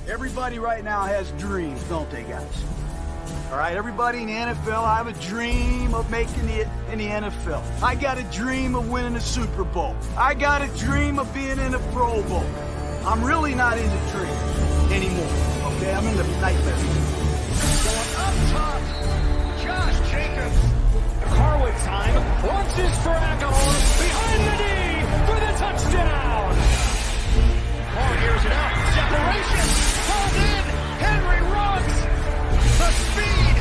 Everybody right now has dreams, don't they, guys? All right, everybody in the NFL, I have a dream of making it in the NFL. I got a dream of winning a Super Bowl. I got a dream of being in a Pro Bowl. I'm really not into dreams anymore, okay? I'm into nightmares. Going up top, Josh Jacobs. Harwood time, launches for Aguilar, behind the knee for the touchdown. Carr hears it out, separation, pulled in, Henry runs, the speed,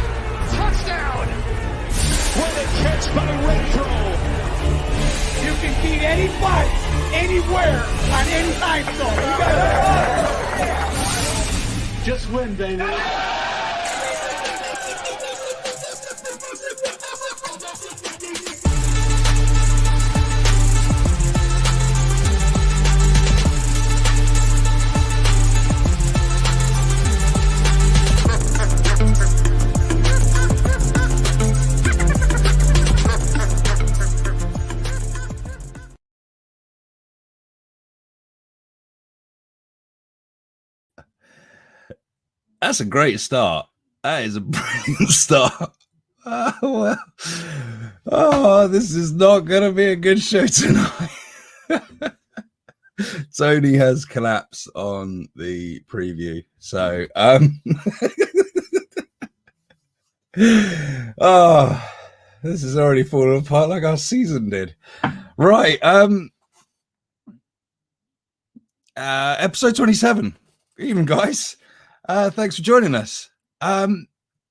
touchdown. What a catch by Retro. You can beat any fight, anywhere, on any time zone. Just win, baby. That's a great start. That is a brilliant start. This is not going to be a good show tonight. Tony has collapsed on the preview. So, this is already falling apart like our season did. Right. Episode 27. Even, guys. Thanks for joining us.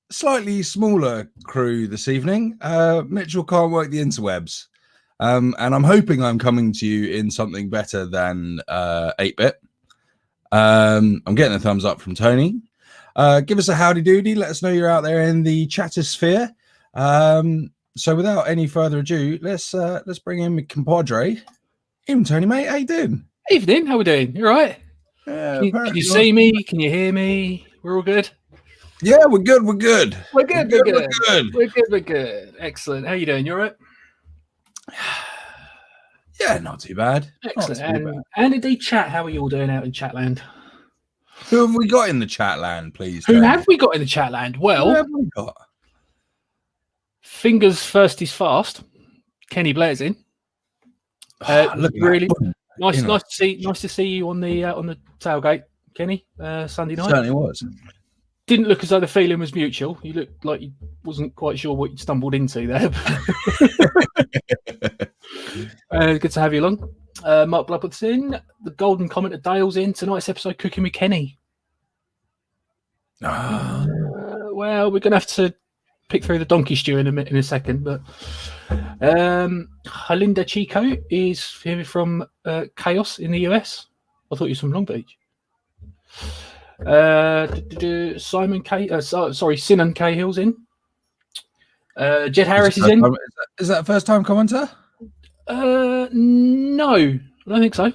Slightly smaller crew this evening. Mitchell can't work the interwebs. And I'm hoping I'm coming to you in something better than 8-bit. I'm getting a thumbs up from Tony. Give us a howdy doody. Let us know you're out there in the chatosphere. So without any further ado, let's bring in my compadre. Even Tony, mate, how you doing? Evening, how we doing? You all right? Yeah, can you see me? Can you hear me? We're all good? Yeah, we're good. We're good. We're good. Excellent. How you doing? You all right? Yeah, not too bad. Excellent. And indeed, chat. How are you all doing out in Chatland? Who have we got in the Chatland, please? Who have we got in the Chatland? Well, who have we got? Fingers first is fast. Kenny Blair's in. Look, really nice to see you on the tailgate, Kenny. Sunday night. Certainly was. Didn't look as though the feeling was mutual. You looked like you wasn't quite sure what you stumbled into there. Good to have you along. Mark Bloodwood's in. The Golden Commenter Dale's in. Tonight's episode, Cooking with Kenny. Well, we're going to have to pick through the donkey stew in a second, but Halinda Chico is here from Chaos in the US. I thought you were from Long Beach. Simon K. Sinan Cahill's in. Jed Harris is in. Is that a first time commenter? No, I don't think so.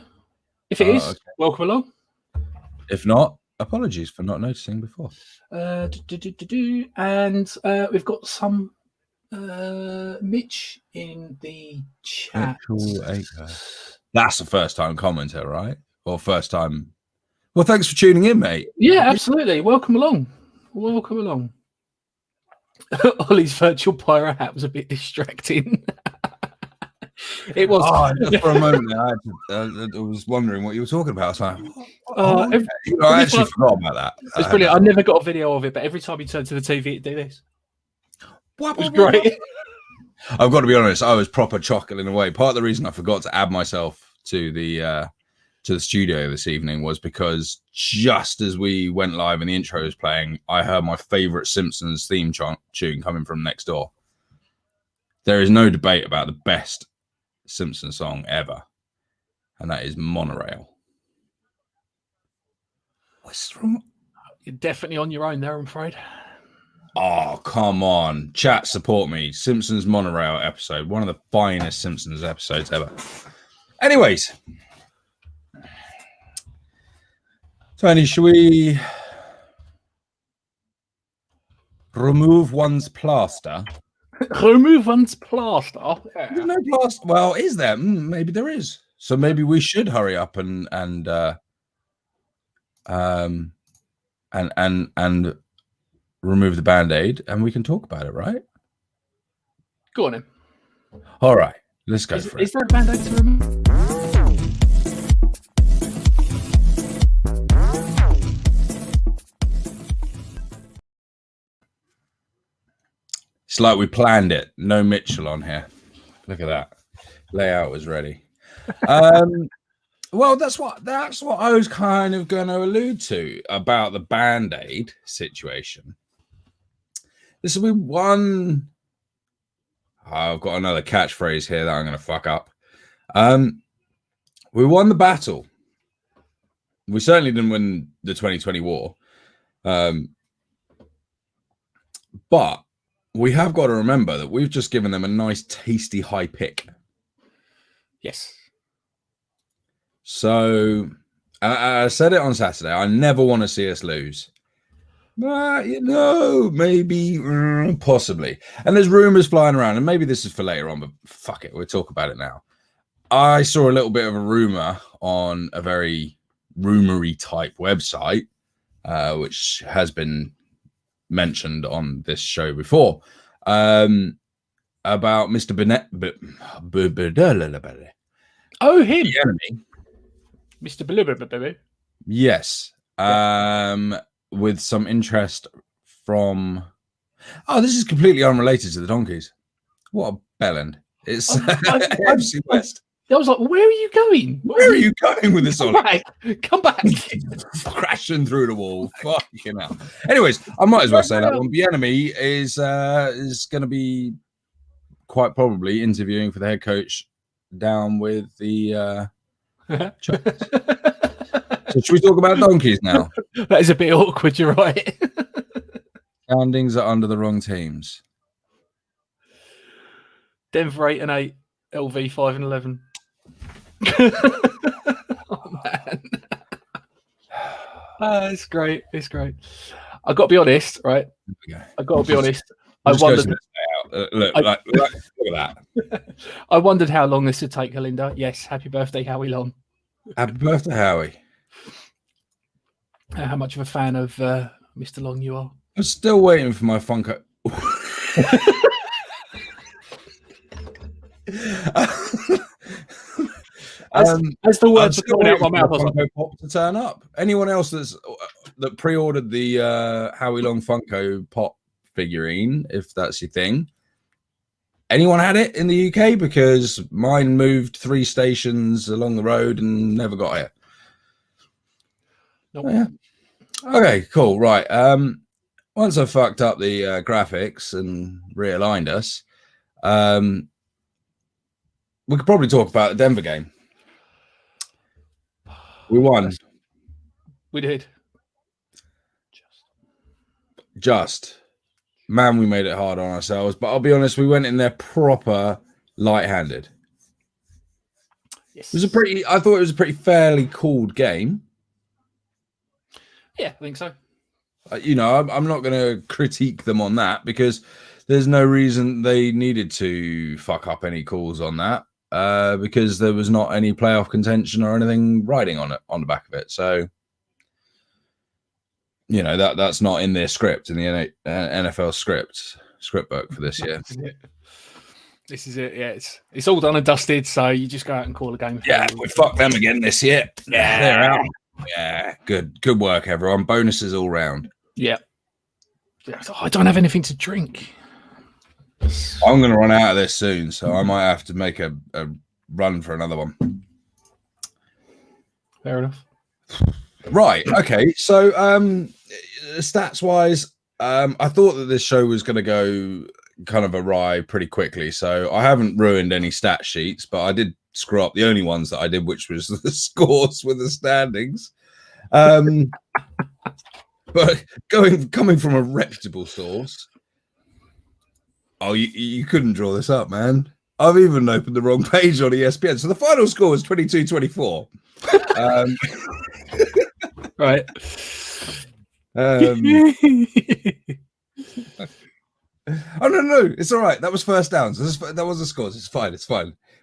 If it is, okay. Welcome along. If not, apologies for not noticing before. And we've got some Mitch in the chat. That's a first time commenter, right? Or first time. Well, thanks for tuning in, mate. Yeah, absolutely. Welcome along. Ollie's virtual pyro hat was a bit distracting. It was. Just for a moment there, I was wondering what you were talking about. I was like, I actually forgot about that. It's brilliant. I never got a video of it, but every time you turn to the TV, it'd do this. It was great. I've got to be honest, I was proper chuckling away. Part of the reason I forgot to add myself to the studio this evening was because just as we went live and the intro was playing, I heard my favorite Simpsons theme tune coming from next door. There is no debate about the best Simpsons song ever, and that is Monorail. What's wrong? You're definitely on your own there, I'm afraid. Oh, come on. Chat, support me. Simpsons Monorail episode. One of the finest Simpsons episodes ever. Anyways. Tony, should we remove one's plaster? Remove one's plaster? Yeah. There's no plaster. Well, is there? Maybe there is. So maybe we should hurry up and and remove the band-aid, and we can talk about it, right? Go on, then. All right, let's go for it. Is there a band-aid to remove? It's like we planned it. No Mitchell on here. Look at that. Layout was ready. Well, that's what I was kind of going to allude to about the Band-Aid situation. This will be one. I've got another catchphrase here that I'm going to fuck up. We won the battle. We certainly didn't win the 2020 war. But we have got to remember that we've just given them a nice, tasty high pick. Yes. So I said it on Saturday. I never want to see us lose. But, maybe, possibly. And there's rumors flying around, and maybe this is for later on, but fuck it. We'll talk about it now. I saw a little bit of a rumor on a very rumory type website, which has been mentioned on this show before, about Mr. Oh, him. The enemy. Mr. Blubber. Yes. With some interest from... Oh, this is completely unrelated to the Donkeys. What a bellend. It's FC West. I was like, where are you going? Where are you going with this? Come back. Crashing through the wall. Fucking hell. Anyways, I might as well say that one. The enemy is going to be quite probably interviewing for the head coach down with the... So should we talk about Donkeys now? That is a bit awkward, you're right. Standings are under the wrong teams. Denver 8-8, LV 5-11. Oh man. It's great. It's great. I got to be honest, right? I got to be honest. I wondered. Look at that. I wondered how long this would take, Helinda. Yes, happy birthday, Howie Long. Happy birthday, Howie. How much of a fan of Mr. Long you are? I'm still waiting for my Funko. As the words are coming out of my mouth, Funko Pop to turn up. Anyone else that pre-ordered the Howie Long Funko Pop figurine, if that's your thing, anyone had it in the UK? Because mine moved 3 stations along the road and never got here. Nope. Oh, yeah. Okay, cool. Right. Once I fucked up the graphics and realigned us, we could probably talk about the Denver game. We won. We did. Just. Man, we made it hard on ourselves. But I'll be honest, we went in there proper light-handed. Yes. I thought it was a pretty fairly called game. Yeah, I think so. I'm not going to critique them on that because there's no reason they needed to fuck up any calls on that because there was not any playoff contention or anything riding on it on the back of it. So, that's not in their script, in the NFL script book for this year. This is it. Yeah, it's all done and dusted. So you just go out and call a game. Yeah, we fucked them again this year. Yeah, they're out. Yeah, good work, everyone. Bonuses all round. Yeah. I don't have anything to drink. I'm going to run out of this soon, so I might have to make a run for another one. Fair enough. Right. Okay. So, stats-wise, I thought that this show was going to go kind of awry pretty quickly, so I haven't ruined any stat sheets, but I did screw up the only ones that I did, which was the scores with the standings. But coming from a reputable source, you couldn't draw this up, man. I've even opened the wrong page on ESPN. So the final score was 22-24. Right. Oh no, it's all right. That was first downs. That was the scores. It's fine.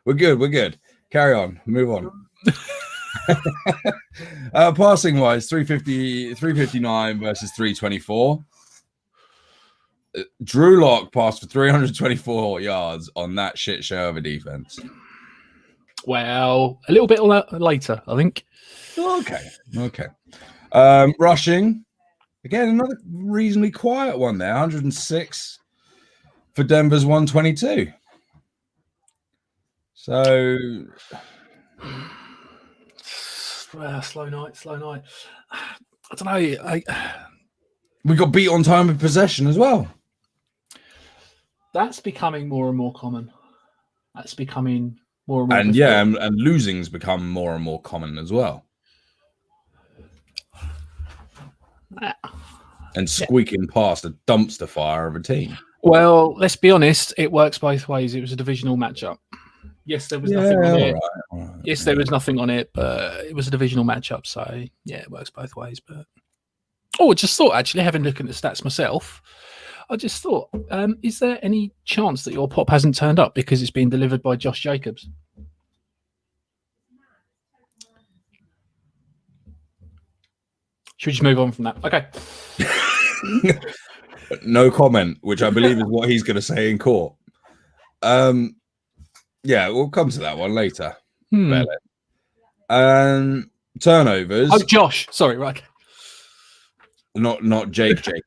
We're good. Carry on. Move on. Passing wise, 359 versus 324. Drew Lock passed for 324 yards on that shit show of a defense. Well, a little bit on that later, I think. Okay. Rushing, again, another reasonably quiet one there. 106 for Denver's 122. So, slow night. I don't know. We got beat on time of possession as well. That's becoming more and more common. And losing's become more and more common as well. And squeaking past a dumpster fire of a team. Well, let's be honest, it works both ways. It was a divisional matchup. Yes, there was nothing on it. Right. Yes, there was nothing on it, but it was a divisional matchup. So, yeah, it works both ways. But I just thought, actually, having a look at the stats myself, I just thought, is there any chance that your pop hasn't turned up because it's been delivered by Josh Jacobs? Should we just move on from that? Okay. No comment, which I believe is what he's going to say in court. Yeah, we'll come to that one later. Turnovers. Oh, Josh. Sorry, right. Not Jake Jacobs.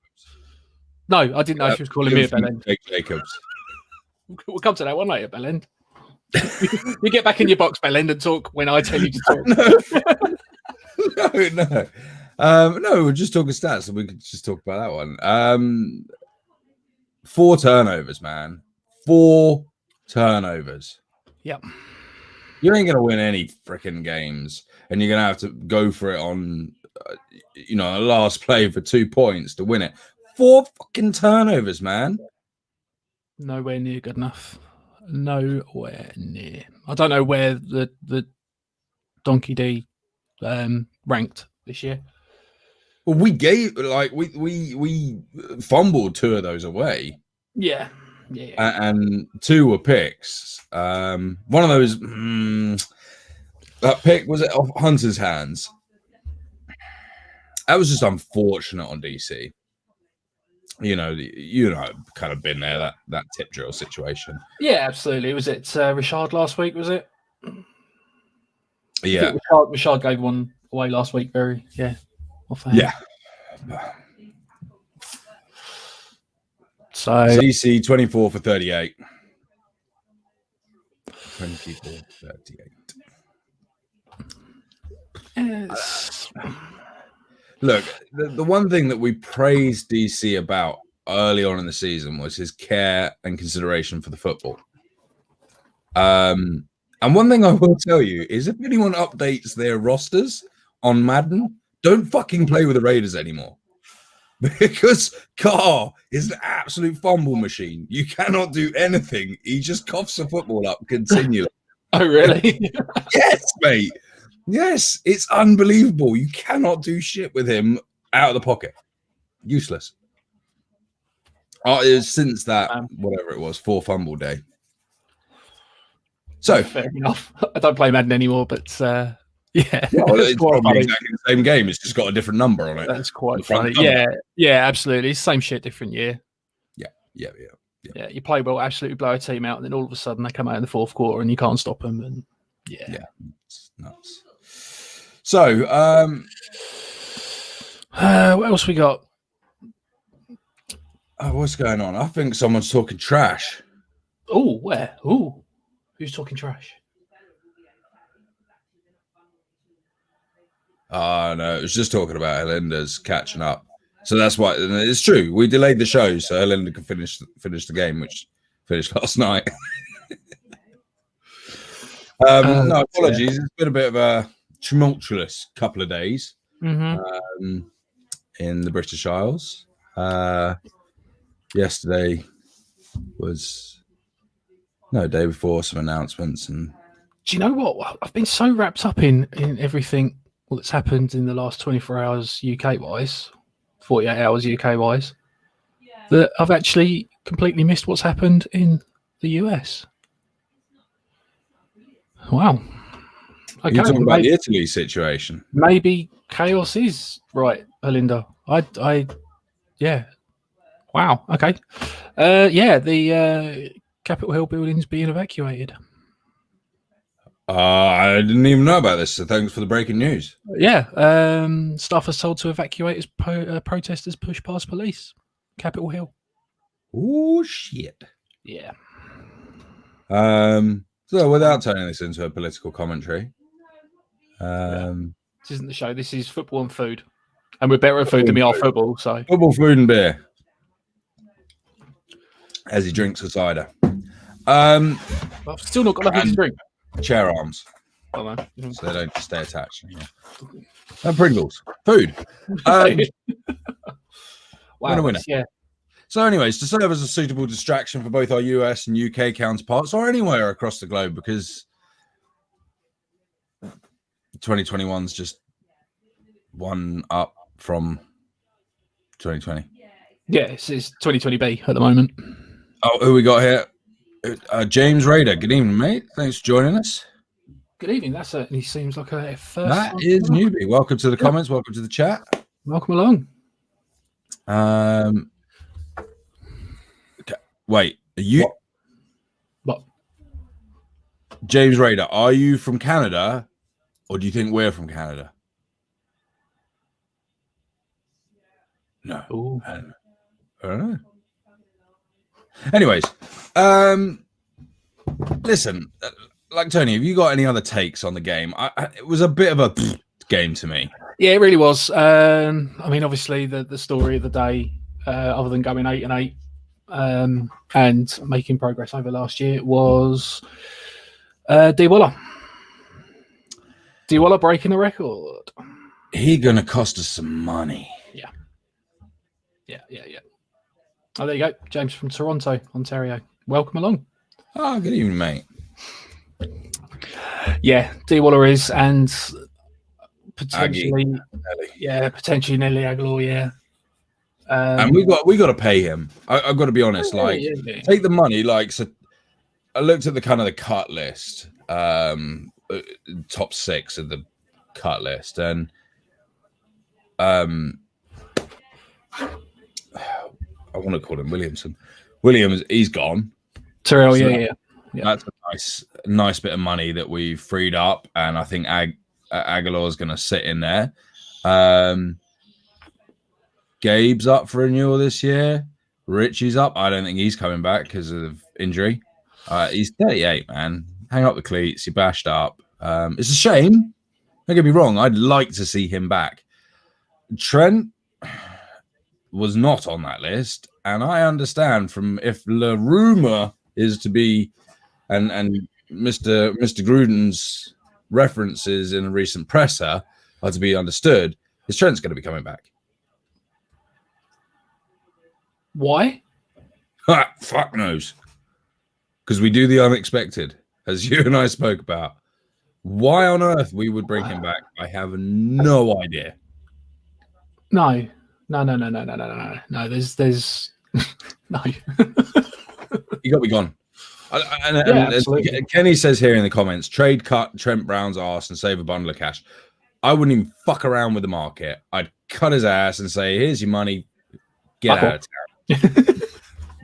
No, I didn't know if he was calling me a bellend. Jake Jacobs. We'll come to that one later, bellend. You get back in your box, bellend, and talk when I tell you to talk. No, we're just talking stats, so we could just talk about that one. 4 turnovers, man. 4 turnovers. Yep. You ain't gonna win any freaking games, and you're gonna have to go for it on, a last play for 2 points to win it. 4 fucking turnovers, man. Nowhere near good enough. Nowhere near. I don't know where the Donkey D ranked this year. Well, we fumbled 2 of those away. Yeah. And 2 were picks. One of those, that pick was off Hunter's hands. That was just unfortunate on DC. Kind of been there, that tip drill situation. Yeah, absolutely. Was it Richard last week? Was it? Yeah. Richard gave one away last week. Yeah. So DC 24 for 38. 24 for 38. Look, the one thing that we praised DC about early on in the season was his care and consideration for the football. And one thing I will tell you is if anyone updates their rosters on Madden, don't fucking play with the Raiders anymore. Because Carr is an absolute fumble machine. You cannot do anything. He just coughs the football up continually. Oh, really? Yes, mate. Yes, it's unbelievable. You cannot do shit with him out of the pocket. Useless. It was since that, whatever it was, 4 fumble day. So, fair enough. I don't play Madden anymore, but yeah. Well, it's probably exactly the same game. It's just got a different number on it. That's quite funny. Yeah, absolutely. Same shit, different year. Yeah. You play well, absolutely blow a team out, and then all of a sudden they come out in the 4th quarter and you can't stop them. And yeah, it's nuts. So, what else we got? What's going on? I think someone's talking trash. Oh, where? Oh, who's talking trash? No, it was just talking about Helinda's catching up. So that's why it's true. We delayed the show so Helinda could finish the game, which finished last night. No, apologies. It's been a bit of a tumultuous couple of days in the British Isles. Yesterday was day before some announcements. And do you know what? I've been so wrapped up in everything that's happened in the last 24 hours UK wise, 48 hours UK wise, that I've actually completely missed what's happened in the US. Wow. Okay, You're talking about maybe, the Italy situation. maybe chaos is right, Belinda. Yeah. Wow. Okay. Yeah, the Capitol Hill building's being evacuated. I didn't even know about this, so thanks for the breaking news. Yeah. Staff are told to evacuate as protesters push past police. Capitol Hill. Oh shit. Yeah. So without turning this into a political commentary, This isn't the show. This is football and food, and we're better at food than we are football. So football, food, and beer. As he drinks a cider. I've still not got nothing to drink. Chair arms, Oh, no. so they don't stay attached. Yeah. And Pringles. Food. Wow. Winner. Yeah. So anyways, to serve as a suitable distraction for both our US and UK counterparts or anywhere across the globe, because 2021's just one up from 2020. Yeah, it's 2020B at the moment. Oh, who we got here? James Raider. Good evening, mate. Thanks for joining us. Good evening. That certainly seems like a first. That is newbie. Welcome to the comments. Welcome to the chat. Welcome along. Okay. Wait, are you What? James Raider? Are you from Canada, or do you think we're from Canada? No. Ooh. I don't know. Anyways, listen, like Tony, have you got any other takes on the game? It was a bit of a game to me. Yeah, it really was. I mean, obviously, the story of the day, other than going 8-8 and making progress over last year, was D Waller. D Waller breaking the record. He gonna cost us some money. Yeah. Oh, there you go. James from Toronto, Ontario. Welcome along. Oh, good evening, mate. Yeah, D Waller is, and potentially, Nelly. potentially Nelly Aguilar, yeah. And we got to pay him. I've got to be honest. Like, take the money. Like, so I looked at the kind of the cut list, top 6 of the cut list, and I want to call him Williamson. Williams, he's gone. Terrell, So yeah. That's a nice bit of money that we've freed up, and I think Aguilar's going to sit in there. Gabe's up for renewal this year. Richie's up. I don't think he's coming back because of injury. He's 38, man. Hang up the cleats. He bashed up. It's a shame. Don't get me wrong. I'd like to see him back. Trent was not on that list, and I understand from if the rumor is to be, and Mr. Gruden's references in a recent presser are to be understood, is Trent's going to be coming back. Why? Fuck knows. Because we do the unexpected, as you and I spoke about. Why on earth we would bring him back, I have no idea. No. There's no. You got to be gone. Absolutely. Kenny says here in the comments, trade cut Trent Brown's ass and save a bundle of cash. I wouldn't even fuck around with the market. I'd cut his ass and say, here's your money. Get out of town.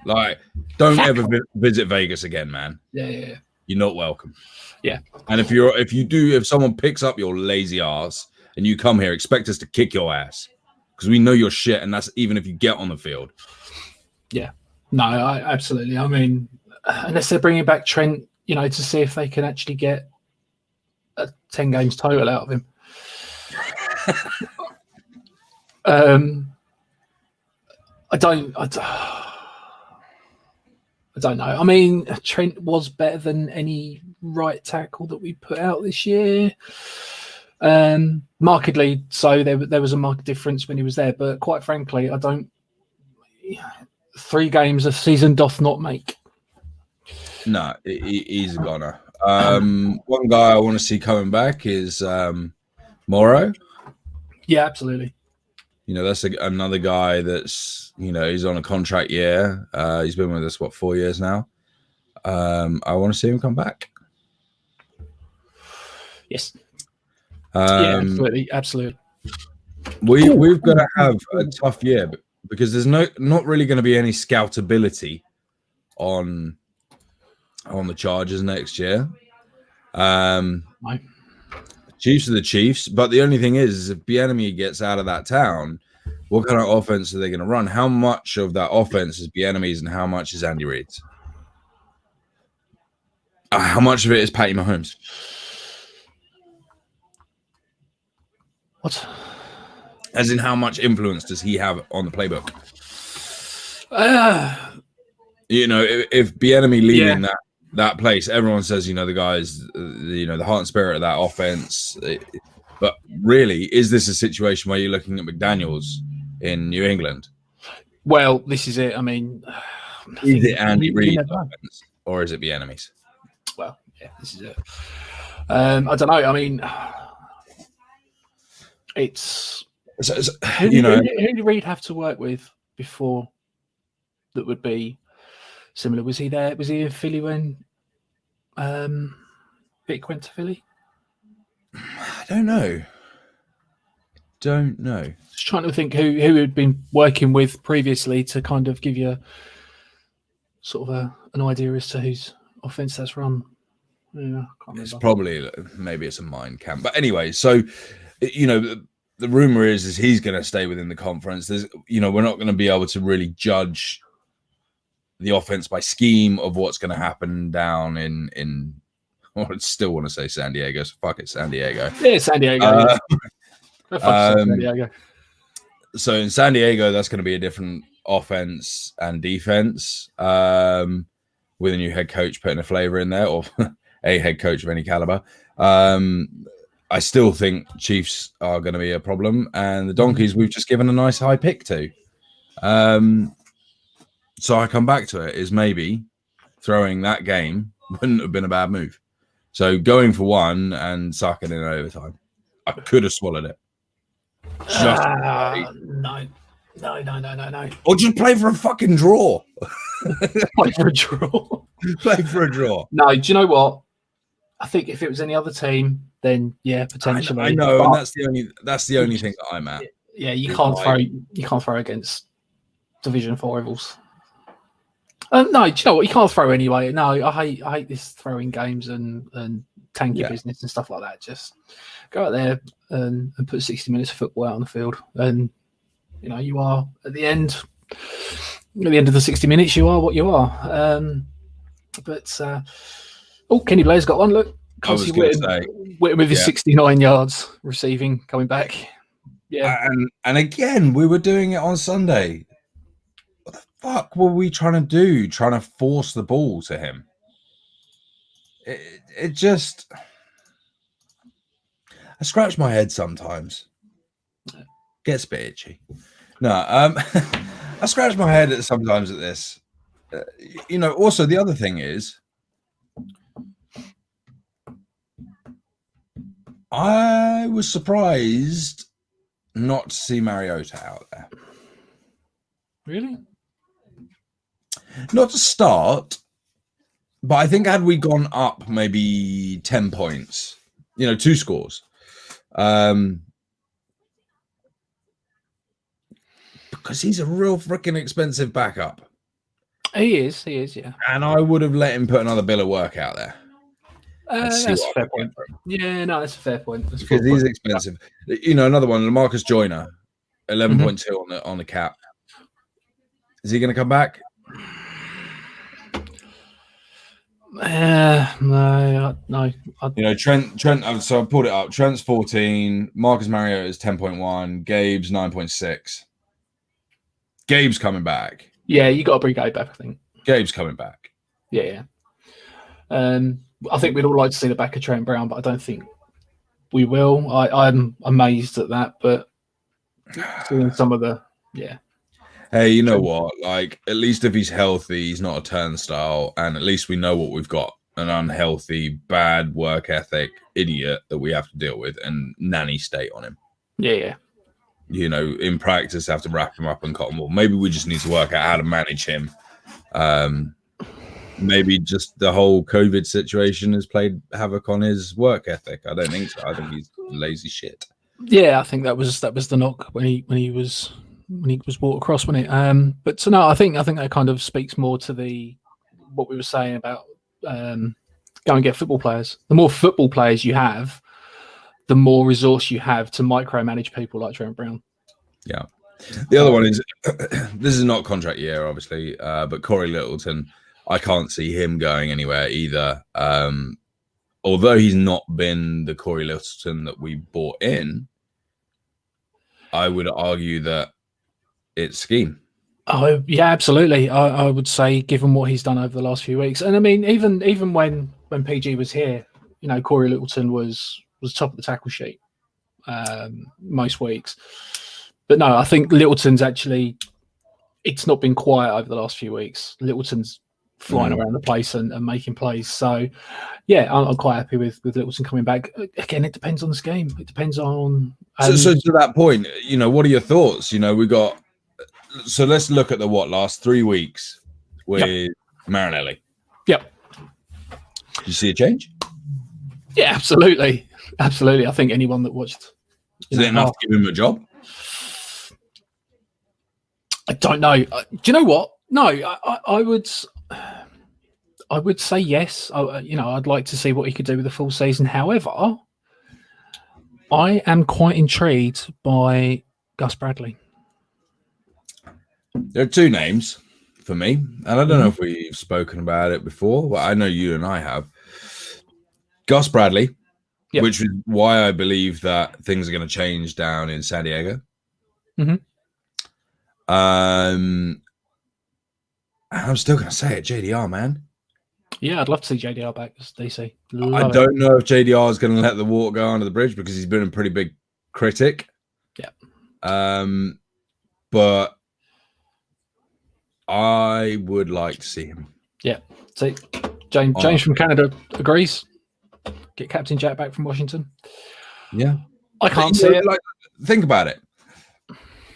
Like, don't ever visit Vegas again, man. Yeah. You're not welcome. Yeah. And if someone picks up your lazy ass and you come here, expect us to kick your ass. Because we know you're shit, and that's even if you get on the field. Yeah. No, absolutely. I mean, unless they're bringing back Trent, to see if they can actually get 10 games total out of him. I don't know. I mean, Trent was better than any right tackle that we put out this year. Markedly so. There was a marked difference when he was there, but quite frankly, 3 games a season doth not make. No, he's a goner. One guy I want to see coming back is Morrow. Yeah, absolutely. That's another guy that's, he's on a contract year. He's been with us, 4 years now. I want to see him come back. Yes, Yeah, absolutely. We've got to have a tough year because there's not really going to be any scoutability on the Chargers next year. Chiefs are the Chiefs, but the only thing is if Bieniemy gets out of that town, what kind of offense are they going to run? How much of that offense is Bieniemy's and how much is Andy Reid's? How much of it is Patty Mahomes? What? As in, how much influence does he have on the playbook? If Bieniemy leaving that place, everyone says, the guys, the heart and spirit of that offense. But really, is this a situation where you're looking at McDaniels in New England? Well, this is it. I mean, is it Andy Reid offense or is it Bieniemy's? Well, yeah, this is it. I don't know. I mean, it's who did Reid have to work with before that would be similar? Was he there? Was he in Philly when Vic went to Philly? I don't know. Just trying to think who had been working with previously to kind of give you sort of an idea as to whose offense that's run. Yeah, I can't it's remember. Probably maybe it's a mind camp. But anyway, so the rumor is he's going to stay within the conference. There's we're not going to be able to really judge the offense by scheme of what's going to happen down in I still want to say San Diego. So fuck it, San Diego. Yeah, San Diego. San Diego. So in San Diego, that's going to be a different offense and defense with a new head coach putting a flavor in there, or a head coach of any caliber. I still think Chiefs are going to be a problem, and the Donkeys we've just given a nice high pick to. So I come back to it is maybe throwing that game wouldn't have been a bad move. So going for one and sucking in overtime, I could have swallowed it. No. Or just play for a fucking draw. Play for a draw. Play for a draw. No, do you know what? I think if it was any other team, then yeah, potentially. I know, and that's the only thing that I'm at. Yeah, you can't throw against Division 4 rivals. No, do you know what? You can't throw anyway. No, I hate this throwing games and tanky business and stuff like that. Just go out there and put 60 minutes of football out on the field, and you are at the end of the 60 minutes. You are what you are. Kenny Blair's got one. Look, I was going to say Whittam with his 69 yards receiving coming back. Yeah, and again, we were doing it on Sunday. What the fuck were we trying to do? Trying to force the ball to him? It just. I scratch my head sometimes. Gets a bit itchy. No, I scratch my head sometimes at this. Also the other thing is, I was surprised not to see Mariota out there. Really? Not to start, but I think had we gone up maybe 10 points, 2 scores, because he's a real freaking expensive backup. He is, yeah. And I would have let him put another bill of work out there. That's a fair point. Yeah, no, that's a fair point. Because he's expensive. Another one, LaMarcus Joyner, 11.2 on the cap. Is he going to come back? No. Trent. So I pulled it up. Trent's 14. Marcus Mariota is 10.1. Gabe's 9.6. Gabe's coming back. Yeah, you got to bring Gabe back, I think. Gabe's coming back. Yeah. I think we'd all like to see the back of Trent Brown, but I don't think we will. I'm amazed at that, but seeing some of the Hey, you know what? Like, at least if he's healthy, he's not a turnstile, and at least we know what we've got: an unhealthy, bad work ethic idiot that we have to deal with, and nanny state on him. Yeah. In practice, have to wrap him up in cotton wool. Maybe we just need to work out how to manage him. Maybe just the whole COVID situation has played havoc on his work ethic. I don't think so. I think he's lazy shit. Yeah, I think that was the knock when he was brought across, wasn't it? But so no, I think that kind of speaks more to what we were saying about go and get football players. The more football players you have, the more resource you have to micromanage people like Trent Brown. Yeah. The other one is this is not contract year, obviously, but Corey Littleton, I can't see him going anywhere either. Although he's not been the Corey Littleton that we bought in, I would argue that it's scheme. Oh yeah, absolutely. I would say, given what he's done over the last few weeks, and I mean, even when PG was here, you know, Corey Littleton was top of the tackle sheet most weeks. But no, I think Littleton's actually, it's not been quiet over the last few weeks. Littleton's flying around the place and making plays. So, yeah, I'm quite happy with Littleton coming back. Again, it depends on the scheme. It depends on... So to that point, you know, what are your thoughts? You know, we got... So let's look at the last 3 weeks with Marinelli. Yep. Did you see a change? Yeah, absolutely. Absolutely. I think anyone that watched... Is it enough to give him a job? I don't know. Do you know what? No, I would say yes. I'd like to see what he could do with the full season. However, I am quite intrigued by Gus Bradley. There are two names for me, and I don't know if we've spoken about it before, but I know you and I have. Gus Bradley, which is why I believe that things are going to change down in San Diego. Mm-hmm. I'm still going to say it, JDR, man. Yeah, I'd love to see JDR back as DC. I don't know if JDR is going to let the water go under the bridge because he's been a pretty big critic. Yeah. But I would like to see him. Yeah. See, James from Canada agrees. Get Captain Jack back from Washington. Yeah. I can't see it. Like, think about it.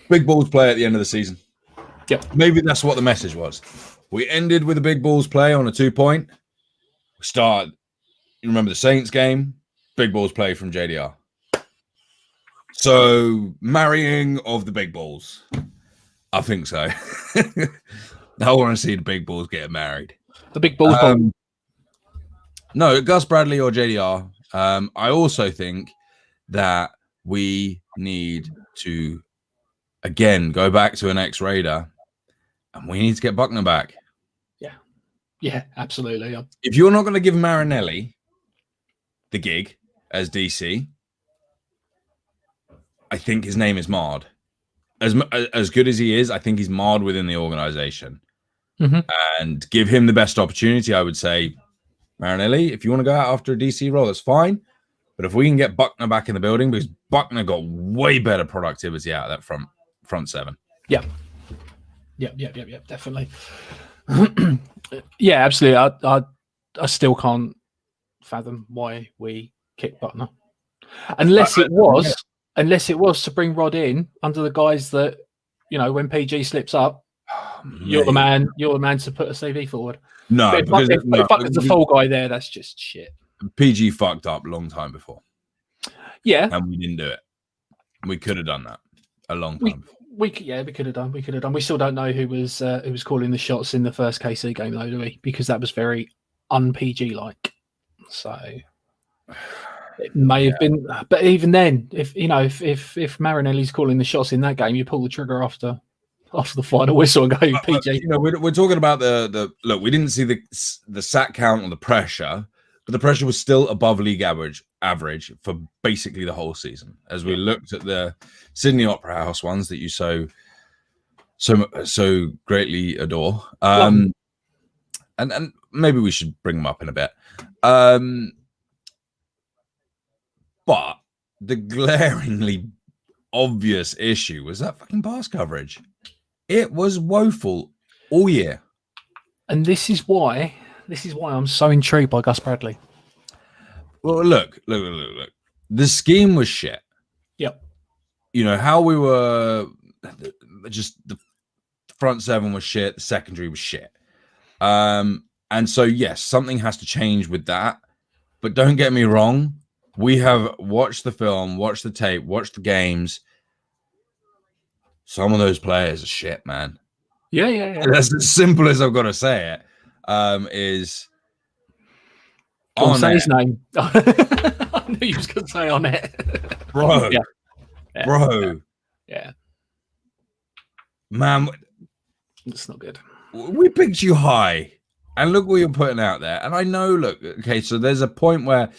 Big balls play at the end of the season. Yep. Maybe that's what the message was. We ended with a big balls play on a 2-point. We start. You remember the Saints game? Big balls play from JDR. So marrying of the big balls. I think so. I want to see the big balls get married. The big balls. No, Gus Bradley or JDR. I also think that we need to again go back to an ex-Raider, and we need to get Buckner back. Yeah, absolutely. If you're not going to give Marinelli the gig as DC, I think his name is marred. As good as he is, I think he's marred within the organization. Mm-hmm. And give him the best opportunity. I would say, Marinelli, if you want to go out after a DC role, that's fine. But if we can get Buckner back in the building, because Buckner got way better productivity out of that front seven. Yeah, definitely. Yeah, absolutely. I still can't fathom why we kicked Buckner, unless it was to bring Rod in under the guise that, you know, when PG slips up, you're the man to put a CV forward. No, if Buckner's the fall guy there, that's just shit. PG fucked up a long time before. Yeah, and we didn't do it. We could have done that a long time before. We could have done. We still don't know who was calling the shots in the first KC game, though, do we? Because that was very un-PG like. So it may have been, but even then, if Marinelli's calling the shots in that game, you pull the trigger after the final whistle and go PG. You know, we're talking about the look. We didn't see the sack count or the pressure, but the pressure was still above league average for basically the whole season. As we looked at the Sydney Opera House ones that you so greatly adore, and maybe we should bring them up in a bit. But the glaringly obvious issue was that fucking pass coverage. It was woeful all year. And this is why I'm so intrigued by Gus Bradley. Well, look. The scheme was shit. Yep. You know, how we were just the front seven was shit, the secondary was shit. And so, yes, something has to change with that. But don't get me wrong, We have watched the film, watched the tape, watched the games. Some of those players are shit, man. Yeah. That's as simple as I've got to say it. Is Go on, on say it, his name. I knew you was going to say on it. bro. Yeah. Bro. Yeah. Man, It's not good. we picked you high, and look what you're putting out there. And I know, look, okay, so there's a point where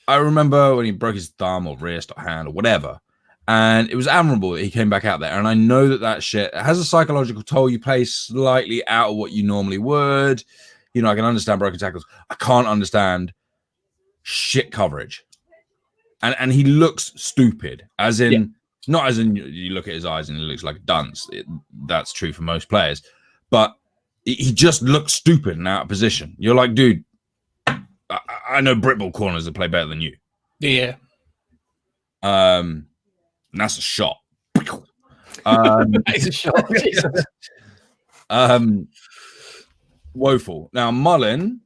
I remember when he broke his thumb or wrist or hand or whatever, and it was admirable that he came back out there. And I know that shit has a psychological toll. You play slightly out of what you normally would. You know, I can understand broken tackles. I can't understand shit coverage. And he looks stupid, as in, not as in you look at his eyes and he looks like a dunce. That's true for most players. But he just looks stupid and out of position. You're like, dude, I know Britball corners that play better than you. Yeah. And that's a shot. It's a shot. Jesus. Woeful. Now, Mullen.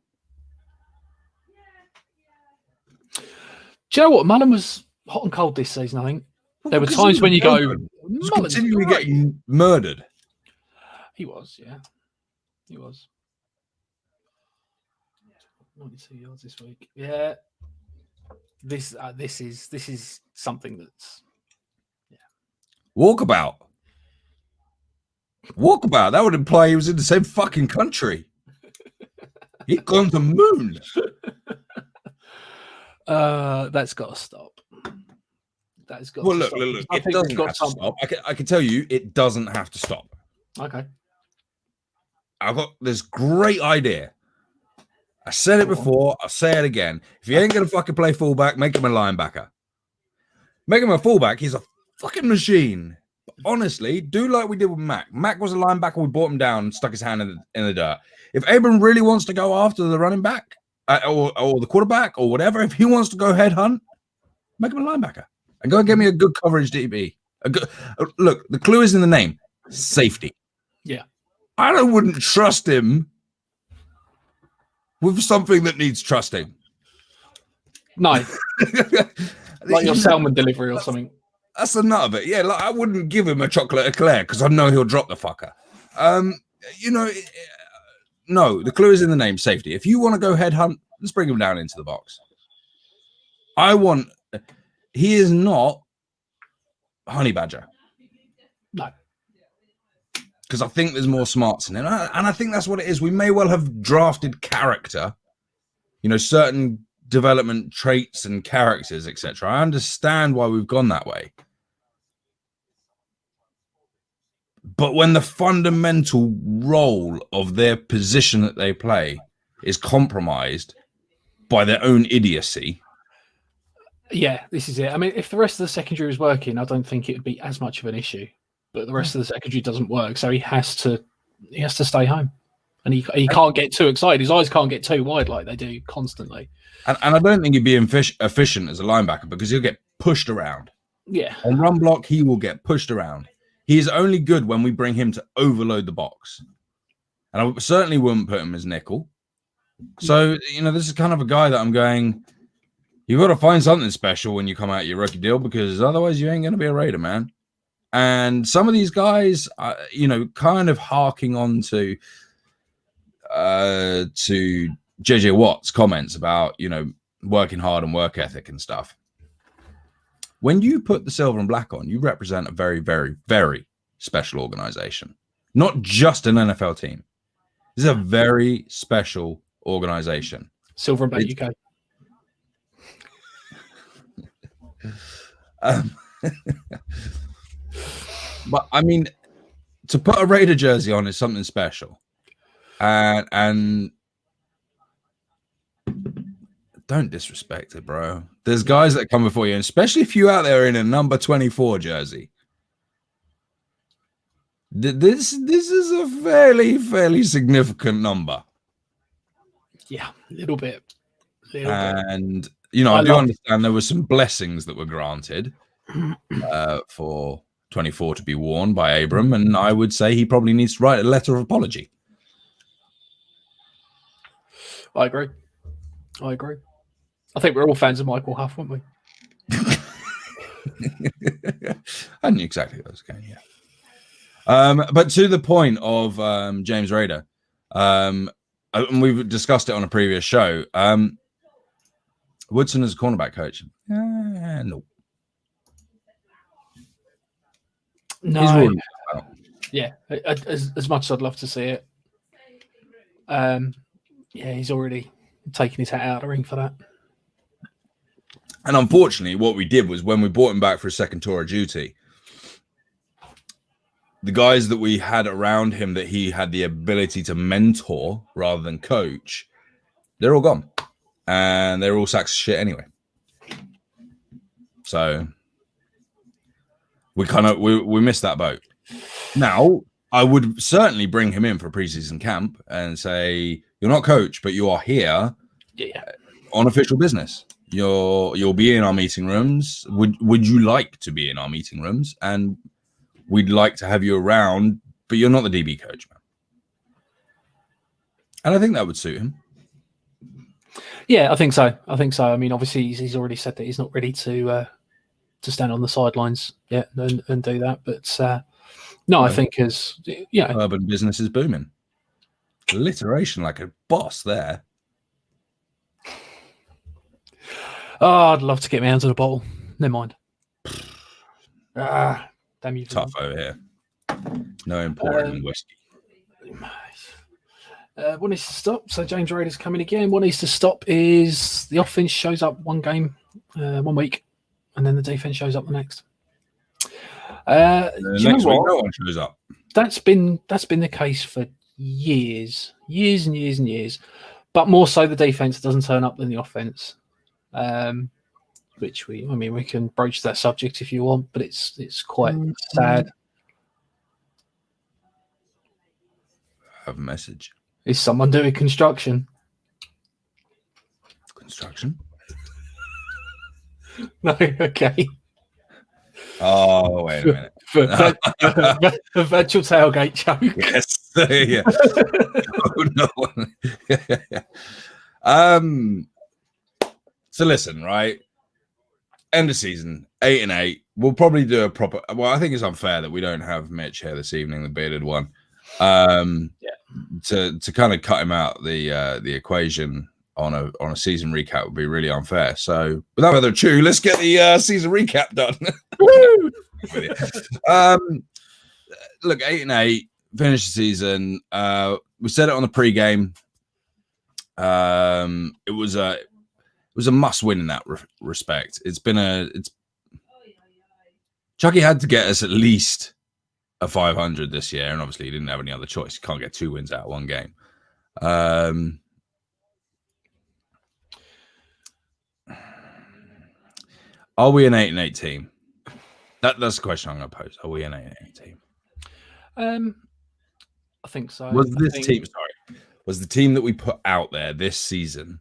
Do you know what? Mullen was hot and cold this season, I think. There were times when you go, He's Mullen's continually great. getting murdered. He was, yeah. He was. 92 yards this week. Yeah. This is something that's Walkabout. That would imply he was in the same fucking country. He'd gone to the moon. that's got to stop. That's got Well, to look, stop. look. I It think doesn't we've got have to some- stop. I can tell you, it doesn't have to stop. Okay. I've got this great idea. I said it before. I'll say it again. If you ain't gonna fucking play fullback, make him a linebacker. Make him a fullback. He's a fucking machine. But honestly, do like we did with Mac. Mac was a linebacker. We brought him down and stuck his hand in the dirt. If Abram really wants to go after the running back or the quarterback or whatever, if he wants to go headhunt, make him a linebacker and go and get me a good coverage DB. Look, the clue is in the name: safety. Yeah. I wouldn't trust him with something that needs trusting. No, like your salmon delivery or something. That's the nut of it. Yeah, like I wouldn't give him a chocolate eclair because I know he'll drop the fucker. No, the clue is in the name: safety. If you want to go headhunt, let's bring him down into the box. He is not Honey Badger. No. Because I think there's more smarts in it. And I think that's what it is. We may well have drafted character, certain development traits and characters, etc. I understand why we've gone that way. But when the fundamental role of their position that they play is compromised by their own idiocy. Yeah, this is it. I mean, if the rest of the secondary was working, I don't think it would be as much of an issue. But the rest of the secondary doesn't work, so he has to stay home, and he can't get too excited. His eyes can't get too wide like they do constantly. And I don't think he'd be efficient as a linebacker because he'll get pushed around. Yeah, on run block he will get pushed around. He is only good when we bring him to overload the box, and I certainly wouldn't put him as nickel. So this is kind of a guy that I'm going. You've got to find something special when you come out your rookie deal because otherwise you ain't going to be a Raider, man. And some of these guys, kind of harking on to JJ Watt's comments about, working hard and work ethic and stuff. When you put the silver and black on, you represent a very, very, very special organization, not just an NFL team. This is a very special organization. Silver and black UK. But I mean, to put a Raider jersey on is something special, and don't disrespect it, bro. There's guys that come before you, and especially if you out there in a number 24 jersey. This is a fairly significant number. Yeah, a little bit. And I do understand there were some blessings that were granted for 24 to be worn by Abram, and I would say he probably needs to write a letter of apology. I agree. I think we're all fans of Michael Huff, weren't we? I knew exactly what I was going. Yeah. But to the point of James Raider, and we've discussed it on a previous show. Woodson as a cornerback coach. No. No. Yeah, as much as I'd love to see it. Yeah, he's already taken his hat out of the ring for that. And unfortunately, what we did was when we brought him back for a second tour of duty, the guys that we had around him that he had the ability to mentor rather than coach, they're all gone. And they're all sacks of shit anyway. So we missed that boat. Now, I would certainly bring him in for a preseason camp and say, you're not coach, but you are here on official business. You'll be in our meeting rooms. Would you like to be in our meeting rooms? And we'd like to have you around, but you're not the DB coach, man. And I think that would suit him. Yeah, I think so. I mean, obviously, he's already said that he's not ready to stand on the sidelines yet and do that. But no, I think as urban business is booming. Alliteration like a boss there. Oh, I'd love to get my hands on a bottle. Never mind. Damn you. Tough over here. No important whiskey. What needs to stop? So James Raider's coming again. What needs to stop is the offense shows up one game, 1 week, and then the defense shows up the next. Next week, no one shows up. That's been the case for years and years. But more so, the defense doesn't turn up than the offense. Which we can broach that subject if you want, but it's quite sad. I have a message. Is someone doing construction? Construction? No, okay. Oh, wait a minute. A virtual tailgate joke. Yes. Yeah. Oh, no. So listen, right? End of season, 8-8. We'll probably do a proper. Well, I think it's unfair that we don't have Mitch here this evening, the bearded one. To kind of cut him out the equation on a season recap would be really unfair. So without further ado, let's get the season recap done. Look, 8-8, finish the season. We said it on the pregame. It was a must win in that respect. Chucky had to get us at least a 500 this year, and obviously he didn't have any other choice. You can't get 2 wins out of 1 game. Are we an 8-8 team? That's the question I'm going to pose. Are we an 8-8 team? I think so. Was the team that we put out there this season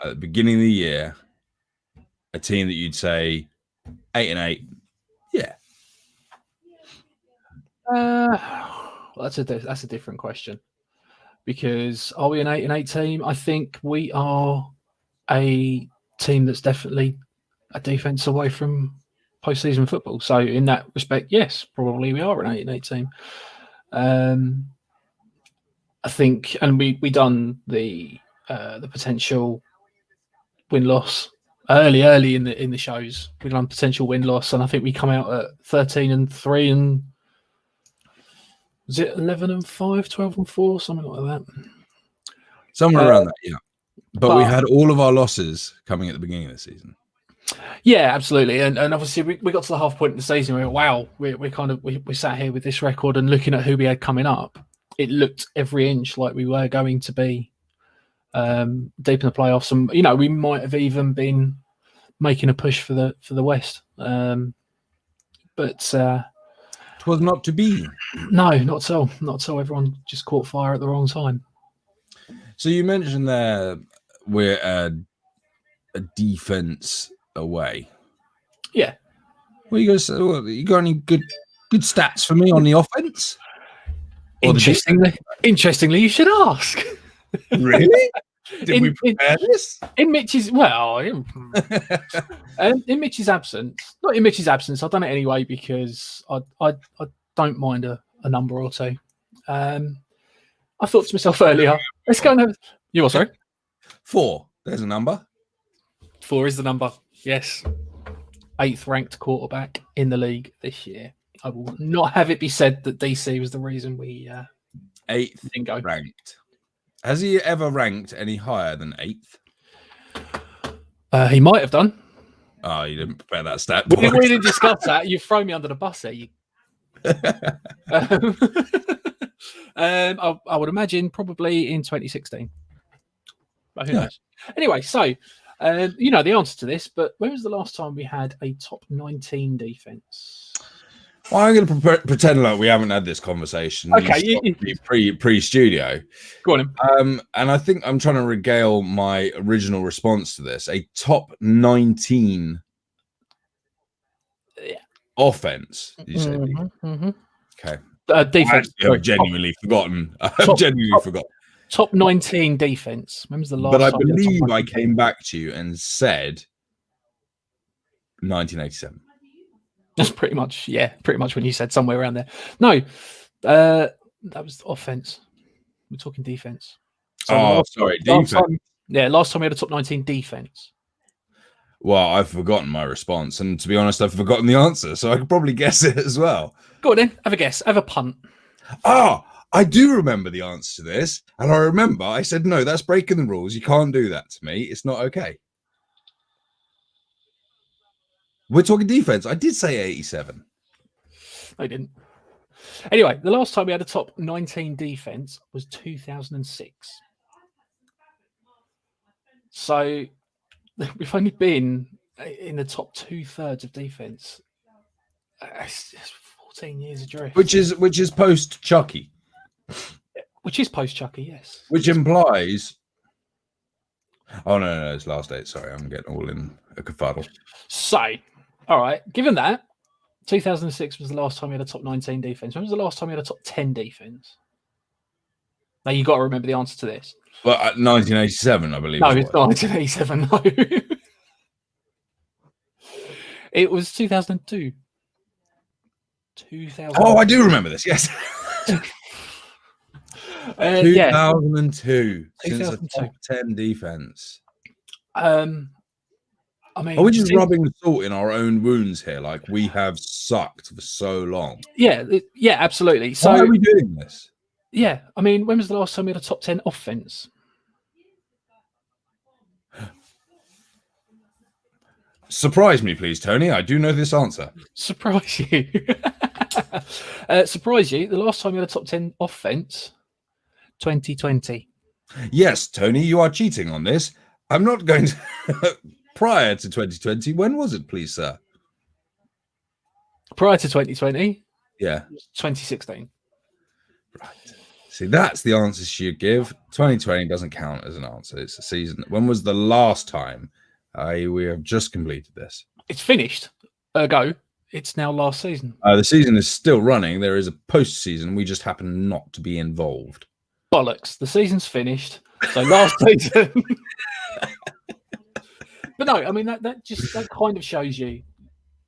at the beginning of the year a team that you'd say 8-8? Yeah. Well, that's a different question, because are we an 8-8 team? I think we are a team that's definitely a defense away from postseason football. So in that respect, yes, probably we are an 8-8 team. I think, and we done the potential win-loss early in the shows. We done potential win-loss, and I think we come out at 13-3 and was it 11-5, 12-4, something like that. Somewhere around that, yeah. But we had all of our losses coming at the beginning of the season. Yeah, absolutely. And obviously we got to the half point of the season. We went, wow, we sat here with this record and looking at who we had coming up. It looked every inch like we were going to be deep in the playoffs, and we might have even been making a push for the West. But it was not to be. No, not at all. Not at all. Everyone just caught fire at the wrong time. So you mentioned there we're a defense away. Yeah. Well, you got any good stats for me on the offense? Interestingly, you should ask. Really? Did we prepare this? In Mitch's in Mitch's absence, not in Mitch's absence, I've done it anyway because I don't mind a number or two. I thought to myself earlier, let's go and have. You what, sorry? 4. There's a number. 4 is the number. Yes. 8th ranked quarterback in the league this year. I will not have it be said that DC was the reason we 8th didn't go. ranked. Has he ever ranked any higher than 8th? He might have done. Oh, you didn't prepare that stat. We didn't discuss that. You've thrown me under the bus there. I would imagine probably in 2016. But who knows? Anyway, so you know the answer to this, but when was the last time we had a top 19 defense? Well, I'm going to pretend like we haven't had this conversation. Okay, pre-studio. Go on. And I think I'm trying to regale my original response to this. A top 19 offense. Did you say? Mm-hmm. Okay. Defense. I've genuinely forgotten. I've genuinely forgotten. Top 19 defense. When was the last? But I time believe I came back to you and said 1987. That's pretty much when you said somewhere around there. No, that was offense. We're talking defense. So defense. Last time we had a top 19 defense. Well, I've forgotten my response, and to be honest, I've forgotten the answer, so I could probably guess it as well. Go on then, have a guess, have a punt. I do remember the answer to this, and I remember I said, no, that's breaking the rules. You can't do that to me. It's not okay. We're talking defense. I did say 87. I didn't. Anyway, the last time we had a top 19 defense was 2006. So we've only been in the top 2/3 of defense. It's 14 years adrift. Which is post Chucky. Which is post Chucky, yes. Which implies. Oh no, it's last 8. Sorry, I'm getting all in a kerfuddle. So, all right. Given that 2006 was the last time we had a top 19 defense. When was the last time we had a top 10 defense? Now you got to remember the answer to this. Well, 1987, I believe. No, it's not 1987. No, it was 2002. 2000. Oh, I do remember this. Yes. 2002. Since the top 10 defense. I mean, are we just rubbing salt in our own wounds here? Like we have sucked for so long. Yeah, absolutely. So why are we doing this? Yeah, I mean, when was the last time we had a top 10 offense? Surprise me, please, Tony. I do know this answer. Surprise you. Surprise you. The last time we had a top 10 offense, 2020. Yes, Tony, you are cheating on this. I'm not going to... Prior to 2020, when was it, please, sir? Prior to 2020? Yeah. 2016. Right. See, that's the answer she would give. 2020 doesn't count as an answer. It's a season. When was the last time we have just completed this? It's finished. Ergo, it's now last season. The season is still running. There is a post-season. We just happen not to be involved. Bollocks. The season's finished. So last season... But no, I mean that kind of shows you,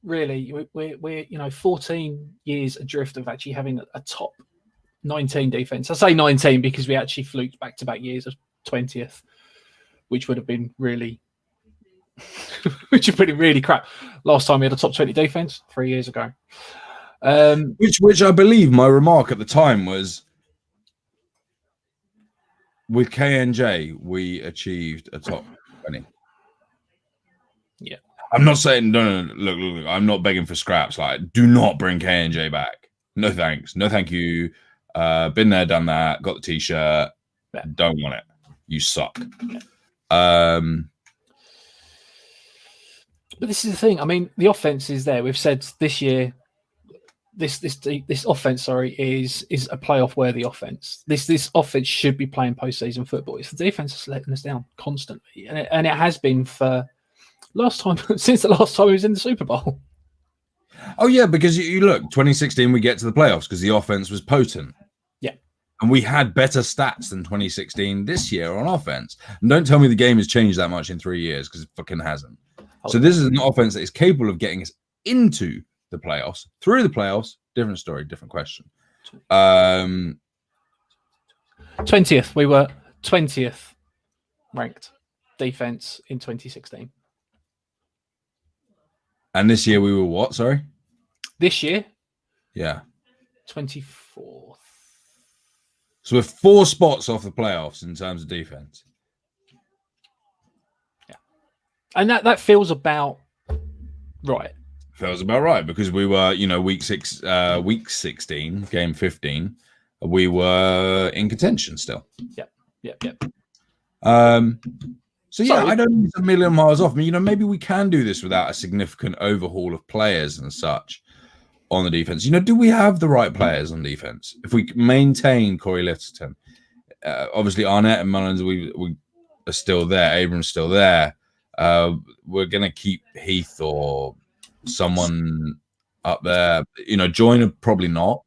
really, we're 14 years adrift of actually having a top 19 defense. I say 19 because we actually fluked back-to-back years of 20th, which would have been really, crap. Last time we had a top 20 defense 3 years ago. Which I believe my remark at the time was, with KNJ we achieved a top 20. Yeah, I'm not saying no. Look. I'm not begging for scraps. Like, do not bring K&J back. No thanks. No thank you. Been there, done that. Got the t-shirt. Yeah. Don't want it. You suck. Yeah. But this is the thing. I mean, the offense is there. We've said this year, this offense, is a playoff worthy offense. This offense should be playing postseason football. It's the defense that's letting us down constantly, and it has been for. Since the last time he was in the Super Bowl. Oh yeah, because you look, 2016 we get to the playoffs because the offense was potent. Yeah. And we had better stats than 2016 this year on offense. And don't tell me the game has changed that much in 3 years, because it fucking hasn't. So this is an offense that is capable of getting us into the playoffs, through the playoffs. Different story, different question. 20th. We were 20th ranked defense in 2016. And this year we were what? Sorry? This year, Yeah. 24th. So we're 4 spots off the playoffs in terms of defense. Yeah. And that feels about right. Feels about right, because we were, week 16, game 15, we were in contention still. Yep. So yeah, I don't think it's a million miles off. I mean, maybe we can do this without a significant overhaul of players and such on the defense. Do we have the right players on defense? If we maintain Corey Littleton, obviously Arnett and Mullins, we are still there. Abrams still there. We're gonna keep Heath or someone up there. Joyner probably not.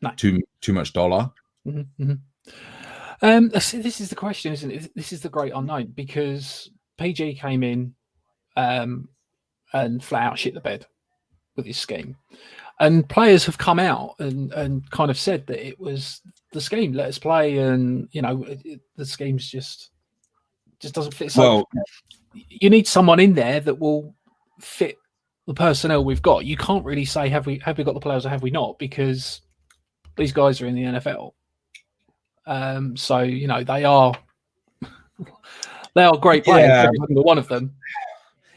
No. Too much dollar. Mm-hmm. This is the question, isn't it? This is the great unknown, because PG came in and flat out shit the bed with his scheme, and players have come out and kind of said that it was the scheme. Let us play, and the scheme's just doesn't fit. So you need someone in there that will fit the personnel we've got. You can't really say have we got the players or have we not, because these guys are in the NFL. So they are great players, every single one of them.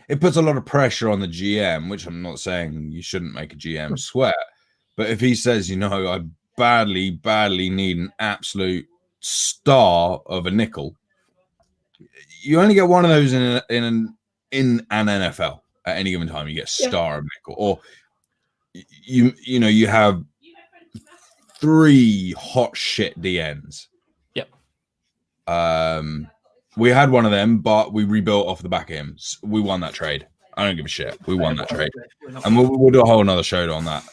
It puts a lot of pressure on the GM, which I'm not saying you shouldn't make a GM sweat, but if he says, I badly need an absolute star of a nickel, you only get one of those in an NFL at any given time. You get a star of nickel, or you have 3 hot shit DNs. Yep. We had one of them, but we rebuilt off the back of him. We won that trade. I don't give a shit. We won that trade. And we'll do a whole nother show on that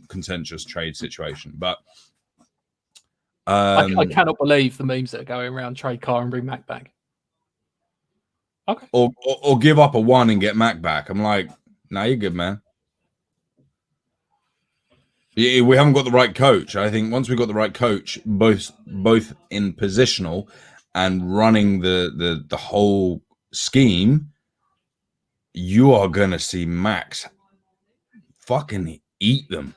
contentious trade situation. But I cannot believe the memes that are going around: trade Carr and bring Mac back. Okay. Or give up a 1 and get Mac back. I'm like, nah, you're good, man. Yeah, we haven't got the right coach. I think once we got the right coach, both in positional and running the whole scheme, you are gonna see Max fucking eat them.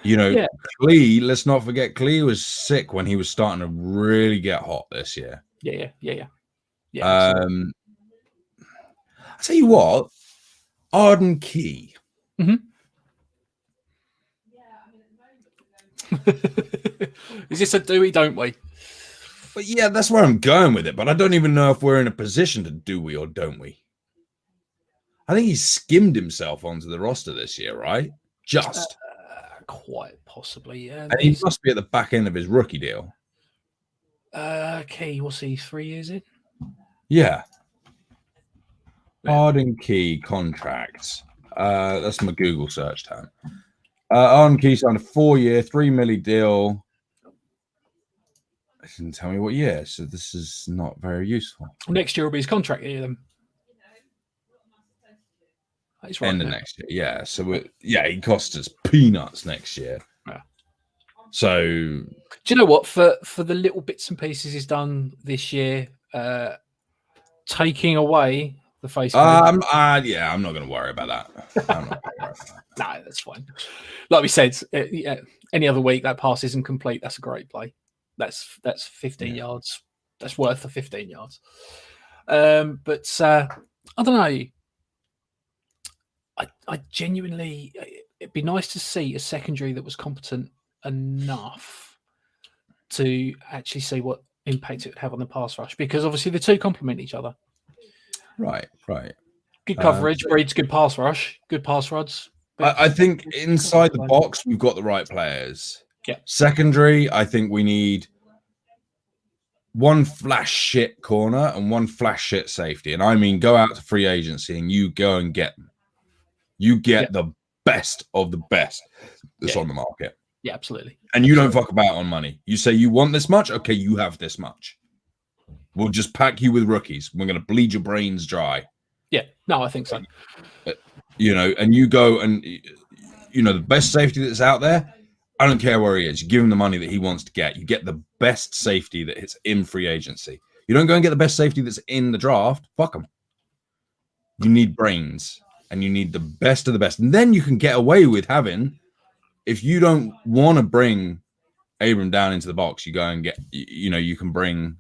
Klee, let's not forget, Klee was sick when he was starting to really get hot this year. Yeah. I tell you what, Arden Key. Mm-hmm. Is this a do we, don't we? But yeah, that's where I'm going with it. But I don't even know if we're in a position to do we or don't we. I think he skimmed himself onto the roster this year, right? Just quite possibly, yeah. And he must be at the back end of his rookie deal. Key, what's he, 3 years in? Yeah. Arden Key contracts. That's my Google search term. Arden Key signed a 4-year, $3 million deal. It didn't tell me what year, so this is not very useful. Next year will be his contract year, then. Right, end of next year, yeah. So he costs us peanuts next year. Yeah. So, do you know what? For the little bits and pieces he's done this year, taking away the face. I'm not going to worry about that. I'm not going to worry about that. No, that's fine. Like we said, any other week that pass isn't complete. That's a great play. That's 15 yards. That's worth the 15 yards. But I don't know. I genuinely, it'd be nice to see a secondary that was competent enough to actually see what impact it would have on the pass rush, because obviously the two complement each other. Right. Good coverage breeds good pass rush, good pass rods. I think inside the box, we've got the right players. Yeah. Secondary, I think we need one flash shit corner and one flash shit safety. And I mean, go out to free agency and you go and get them. You get the best of the best that's on the market. Yeah, absolutely. And you don't fuck about on money. You say you want this much, okay, you have this much. We'll just pack you with rookies. We're going to bleed your brains dry. Yeah, no, I think so. You know, and you go and, you know, the best safety that's out there, I don't care where he is. You give him the money that he wants to get. You get the best safety that is in free agency. You don't go and get the best safety that's in the draft. Fuck them. You need brains, and you need the best of the best. And then you can get away with having, if you don't want to bring Abram down into the box, you go and get, you know, you can bring,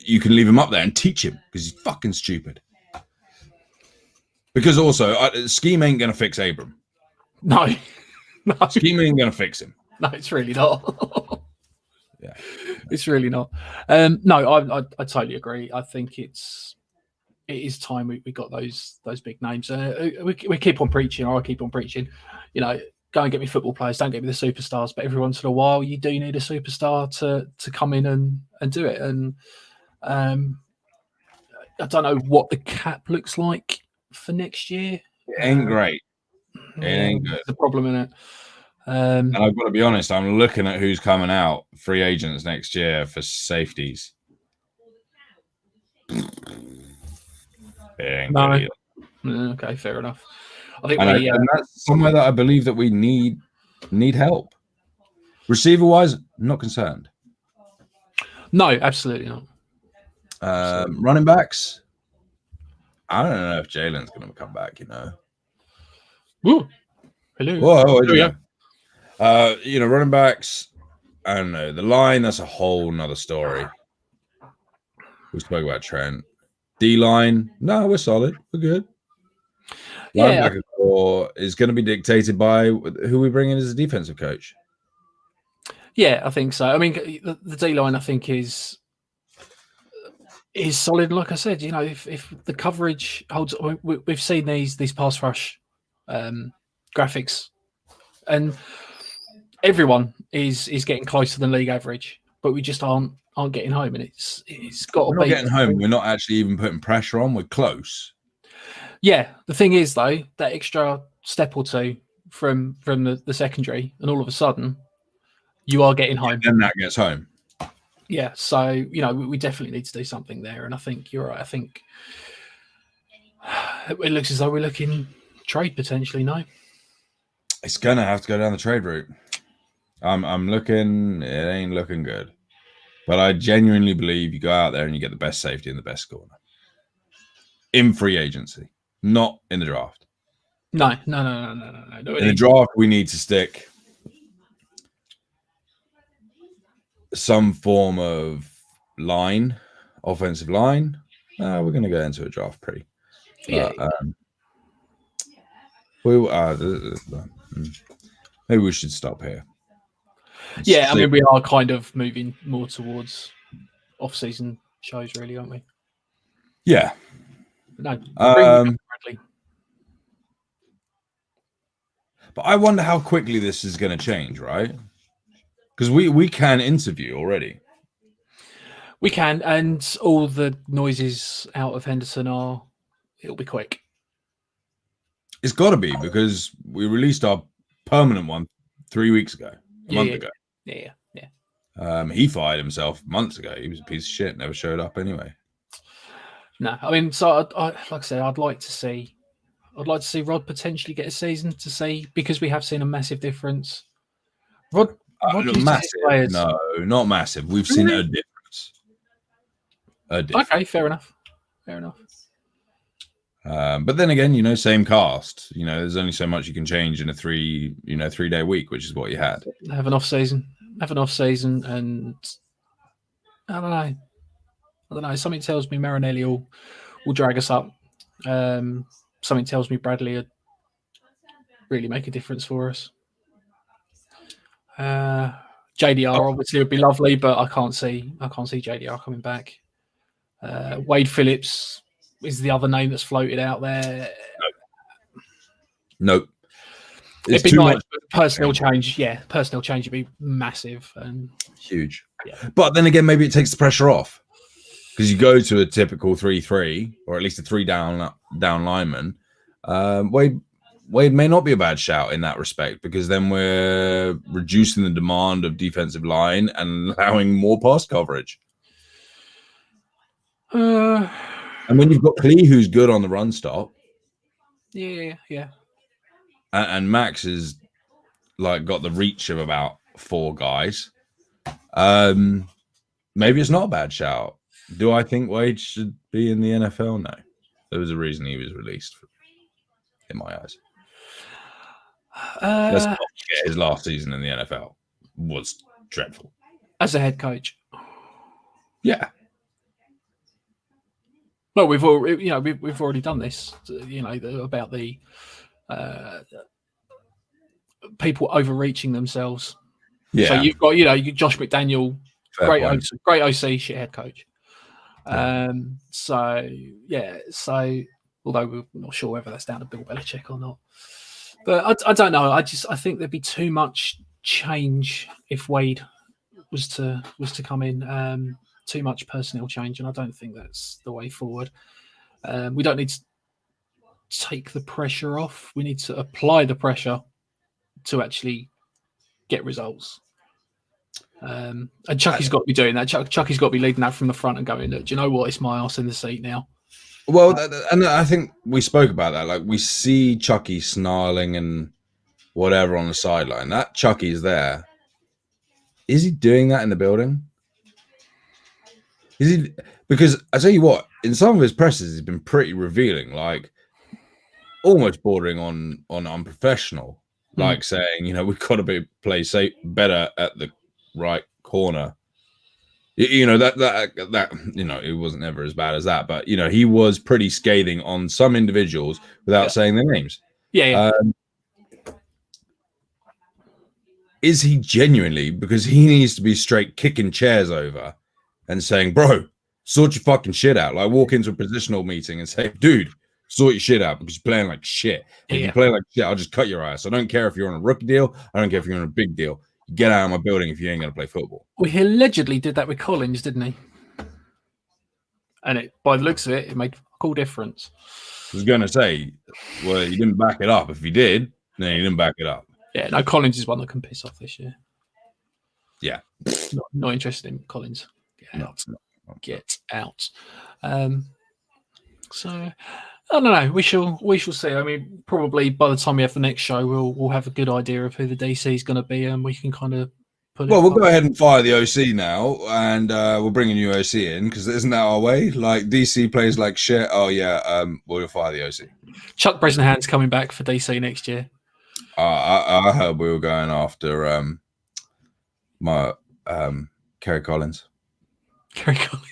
you can leave him up there and teach him because he's fucking stupid. Because also, scheme ain't going to fix Abram. No. Scheme ain't going to fix him. No, it's really not. Yeah. It's really not. No, I totally agree. I think it is time we got those big names. We keep on preaching, or I keep on preaching. You know, go and get me football players. Don't get me the superstars. But every once in a while, you do need a superstar to come in and do it. And I don't know what the cap looks like for next year. It ain't great. It ain't good. The problem in it. And I've got to be honest, I'm looking at who's coming out, free agents next year for safeties. It ain't good either. Okay, fair enough. I think and that's somewhere that I believe that we need help. Receiver-wise, not concerned. No, absolutely not. Running backs, I don't know if Jalen's going to come back, you know. Woo. Hello. Whoa, yeah. You know, running backs, I don't know. The line, that's a whole nother story. We spoke about Trent. D-line, no, we're solid. We're good. Yeah. Linebacker core is going to be dictated by who we bring in as a defensive coach. Yeah, I think so. I mean, the D-line, I think, is solid. Like I said, you know, if the coverage holds, we've seen these pass rush graphics, and everyone is getting close to the league average, but we just aren't getting home, and it's got to be. We're not getting home. We're not actually even putting pressure on. We're close. Yeah, the thing is though, that extra step or two from the secondary, and all of a sudden, you are getting home. And that gets home. Yeah, so you know we definitely need to do something there, and I think you're right. I think it looks as though we're looking trade potentially. No, it's gonna have to go down the trade route. I'm looking. It ain't looking good, but I genuinely believe you go out there and you get the best safety and the best corner in free agency, not in the draft. No. In the draft, we need to stick some form of line, offensive line. We're going to go into a draft pre. Yeah. Maybe we should stop here. Yeah, I mean, we are kind of moving more towards off-season shows, really, aren't we? Yeah. No, but I wonder how quickly this is going to change, right? Because we can interview already. We can, and all the noises out of Henderson it'll be quick. It's got to be, because we released our permanent one 3 weeks ago, a month ago. Yeah. He fired himself months ago. He was a piece of shit, never showed up anyway. No, I mean, so I like I said, I'd like to see Rod potentially get a season to see, because we have seen a massive difference. Rod massive? No, not massive. We've seen a difference. Okay, fair enough. But then again, you know, same cast. You know, there's only so much you can change in a 3-day week, which is what you had. Have an off season, and I don't know. Something tells me Marinelli will drag us up. Something tells me Bradley would really make a difference for us. JDR obviously would be lovely, but I can't see JDR coming back. Wade Phillips is the other name that's floated out there. Nope. It'd be nice, but personnel change would be massive and huge. Yeah. But then again, maybe it takes the pressure off, because you go to a typical 3-3, or at least a 3 down lineman. Wade may not be a bad shout in that respect, because then we're reducing the demand of defensive line and allowing more pass coverage. And when you've got Klee, who's good on the run stop, yeah. and Max is like got the reach of about 4 guys, maybe it's not a bad shout. Do I think Wade should be in the NFL? No. There was a reason he was released, in my eyes. Let's not forget his last season in the NFL was dreadful. As a head coach. Yeah. Well, we've already done this, about the people overreaching themselves. Yeah. So you've got, Josh McDaniel, Fair great OC, shit head coach. Yeah. So although we're not sure whether that's down to Bill Belichick or not, but I don't know. I think there'd be too much change if Wade was to come in. Too much personnel change, and I don't think that's the way forward. We don't need to take the pressure off. We need to apply the pressure to actually get results. And Chucky's got to be doing that. Chucky's got to be leading that from the front and going, look, do you know what? It's my ass in the seat now. Well, and I think we spoke about that. Like, we see Chucky snarling and whatever on the sideline. That Chucky's there. Is he doing that in the building? Is he? Because I tell you what, in some of his presses, he's been pretty revealing, like almost bordering on unprofessional, like saying, we've got to play safe better at the right corner. That it wasn't ever as bad as that, but he was pretty scathing on some individuals without saying their names. Yeah. Is he genuinely, because he needs to be straight kicking chairs over and saying, bro, sort your fucking shit out. Like, walk into a positional meeting and say, dude, sort your shit out because you're playing like shit. If you play like shit, I'll just cut your ass. I don't care if you're on a rookie deal. I don't care if you're on a big deal. Get out of my building if you ain't going to play football. Well, he allegedly did that with Collins, didn't he? And by the looks of it, it made a cool difference. I was going to say, well, you didn't back it up. If you did, then you didn't back it up. Yeah, no, Collins is one that can piss off this year. Yeah. Not interested in Collins. Get out. So I don't know. We shall see. I mean, probably by the time we have the next show, we'll have a good idea of who the DC is going to be, and we can kind of put. Well, we'll go ahead and fire the OC now, and we'll bring a new OC in, because isn't that our way? Like, DC plays like shit. Oh yeah, we'll fire the OC. Chuck Bresnahan's coming back for DC next year. I heard we were going after my Kerry Collins. Kerry Collins.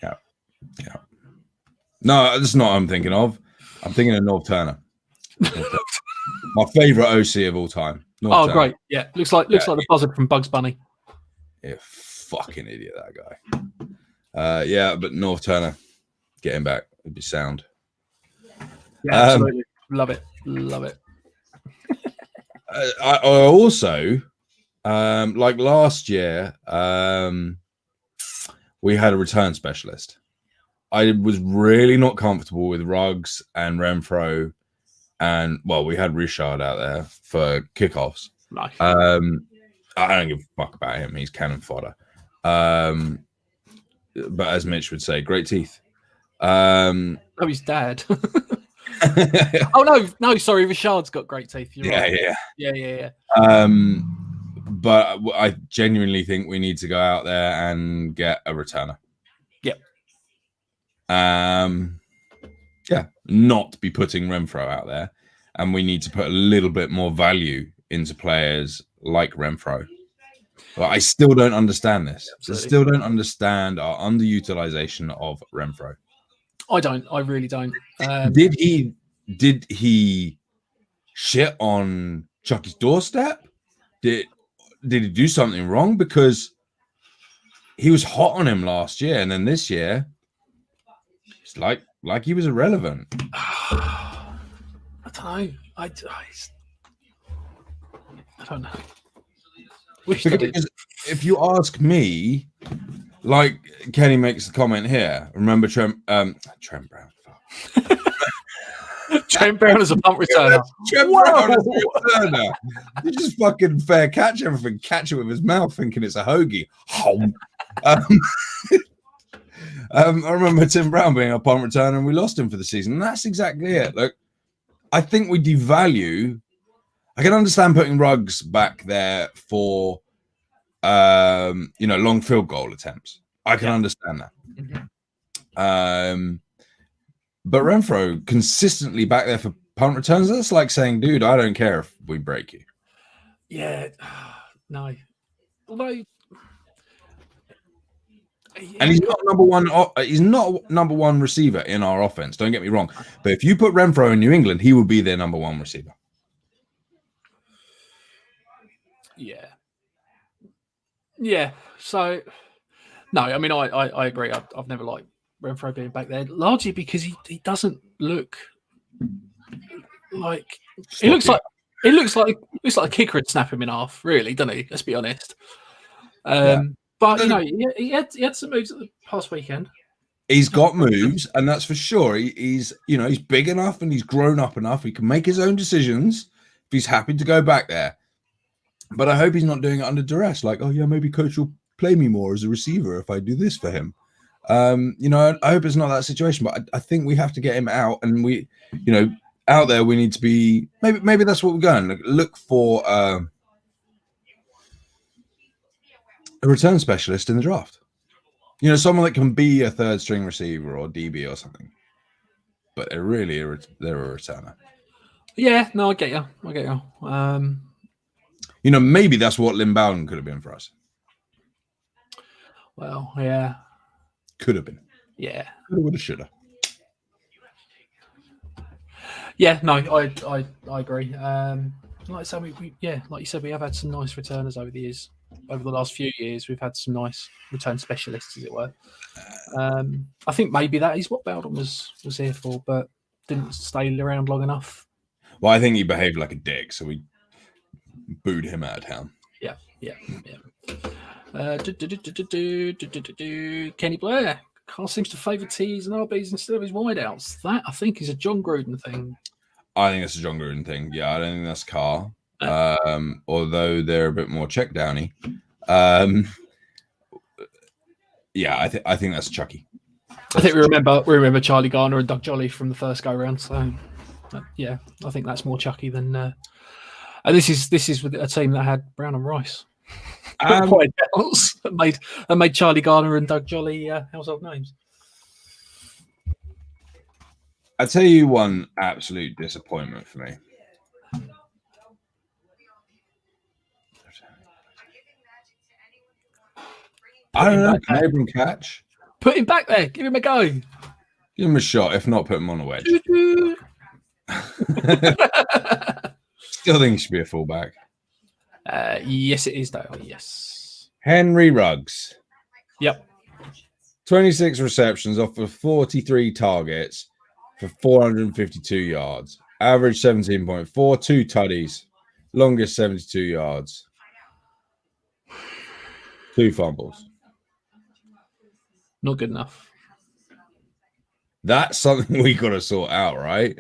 Yeah. No, that's not what I'm thinking of. I'm thinking of North Turner. My favorite OC of all time. Turner. Great. Yeah. Looks like the buzzard from Bugs Bunny. Yeah, fucking idiot, that guy. Yeah, but North Turner, get him back. It'd be sound. Yeah, absolutely. Love it. I also, like last year, we had a return specialist. I was really not comfortable with Ruggs and Renfro, and we had Richard out there for kickoffs. Nice. I don't give a fuck about him. He's cannon fodder. But as Mitch would say, great teeth. His dad. Oh no, sorry, Richard's got great teeth. You're right. Yeah. But I genuinely think we need to go out there and get a returner. Not be putting Renfro out there, and we need to put a little bit more value into players like Renfro. But I still don't understand this. Absolutely. I still don't understand our underutilization of Renfro. I really don't. Did he shit on Chucky's doorstep? Did he do something wrong? Because he was hot on him last year, and then this year it's like he was irrelevant. I don't know. I don't know. Because if you ask me, like Kenny makes the comment here, remember Trent Brown? Trent Brown as a punt returner. Trent Brown as a returner. You just fucking fair catch everything, catch it with his mouth, thinking it's a hoagie. I remember Tim Brown being a punt returner, and we lost him for the season. And that's exactly it. Look, I think we devalue. I can understand putting Ruggs back there for, long field goal attempts. I can understand that. Mm-hmm. But Renfro consistently back there for punt returns. That's like saying, dude, I don't care if we break you. Yeah, no. Although, and he's not number one. He's not number one receiver in our offense. Don't get me wrong. But if you put Renfro in New England, he would be their number one receiver. Yeah. So, no, I mean, I agree. I've never liked Renfro being back there, largely because he doesn't look like he looks like a kicker would snap him in half, really, doesn't he? Let's be honest. But he had some moves at the past weekend. He's got moves, and that's for sure. He's big enough and he's grown up enough. He can make his own decisions if he's happy to go back there. But I hope he's not doing it under duress. Like, oh yeah, maybe coach will play me more as a receiver if I do this for him. I hope it's not that situation. But I think we have to get him out, and we, out there we need to be. Maybe that's what we're going. Look for a return specialist in the draft. Someone that can be a third string receiver or DB or something. But they're a returner. Yeah, no, I get you. Maybe that's what Lynn Bowden could have been for us. Well, yeah. Could have been. Yeah. Coulda, woulda, shoulda. Yeah, no, I agree. Like I said, like you said, we have had some nice returners over the years. Over the last few years, we've had some nice return specialists, as it were. I think maybe that is what Bowden was here for, but didn't stay around long enough. Well, I think he behaved like a dick, so we booed him out of town. Yeah. Kenny Blair. Carl seems to favour T's and RBs instead of his wideouts. That, I think, is a John Gruden thing. I think it's a John Gruden thing. Yeah, I don't think that's Carl. Although they're a bit more check downy. I think that's Chucky. I think we remember Charlie Garner and Doug Jolly from the first go round. So I think that's more Chucky than. And this is with a team that had Brown and Rice. Made Charlie Garner and Doug Jolly household names. I'll tell you one absolute disappointment for me. I don't know. Can Abram catch? Put him back there. Give him a go. Give him a shot. If not, put him on a wedge. Still think he should be a fullback. Yes, it is, though. Yes. Henry Ruggs. Yep. 26 receptions off of 43 targets for 452 yards. Average 17.4, 2 tutties. Longest 72 yards. 2 fumbles. Not good enough. That's something we got to sort out, right?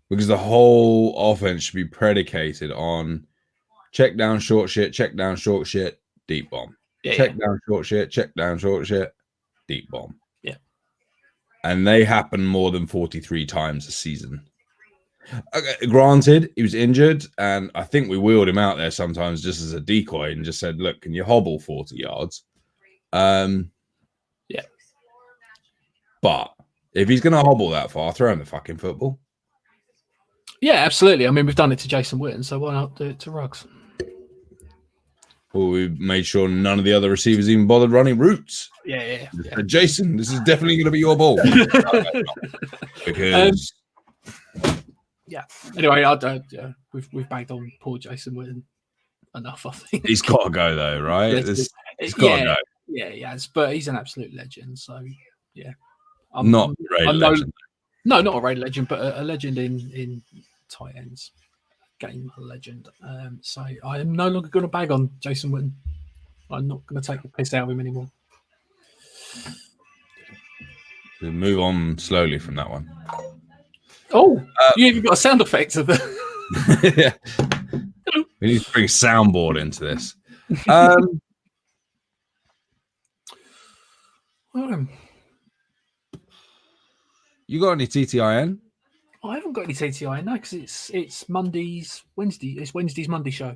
Because the whole offense should be predicated on check down, short shit, deep bomb. Down, short shit, deep bomb. Yeah. And they happen more than 43 times a season. Okay, granted, he was injured, and I think we wheeled him out there sometimes just as a decoy and just said, look, can you hobble 40 yards? Yeah. But if he's going to hobble that far, throw him the fucking football. Yeah, absolutely. I mean, we've done it to Jason Witten, so why not do it to Ruggs? Well, we made sure none of the other receivers even bothered running routes. Yeah. Jason, this is definitely going to be your ball. Because... yeah. Anyway, we've bagged on poor Jason Witten enough, I think. He's got to go, though, right? He's got to go. Yeah, he has, but he's an absolute legend, so, yeah. Not a Raider legend. No, not a Raider legend, but a legend in tight ends. Game legend. So I am no longer going to bag on Jason Witten. I'm not going to take the piss out of him anymore. We'll move on slowly from that one. Oh, you even got a sound effect of the. Yeah. We need to bring a soundboard into this. You got any TTIN? I haven't got any TTI now because it's Monday's Wednesday. It's Wednesday's Monday show.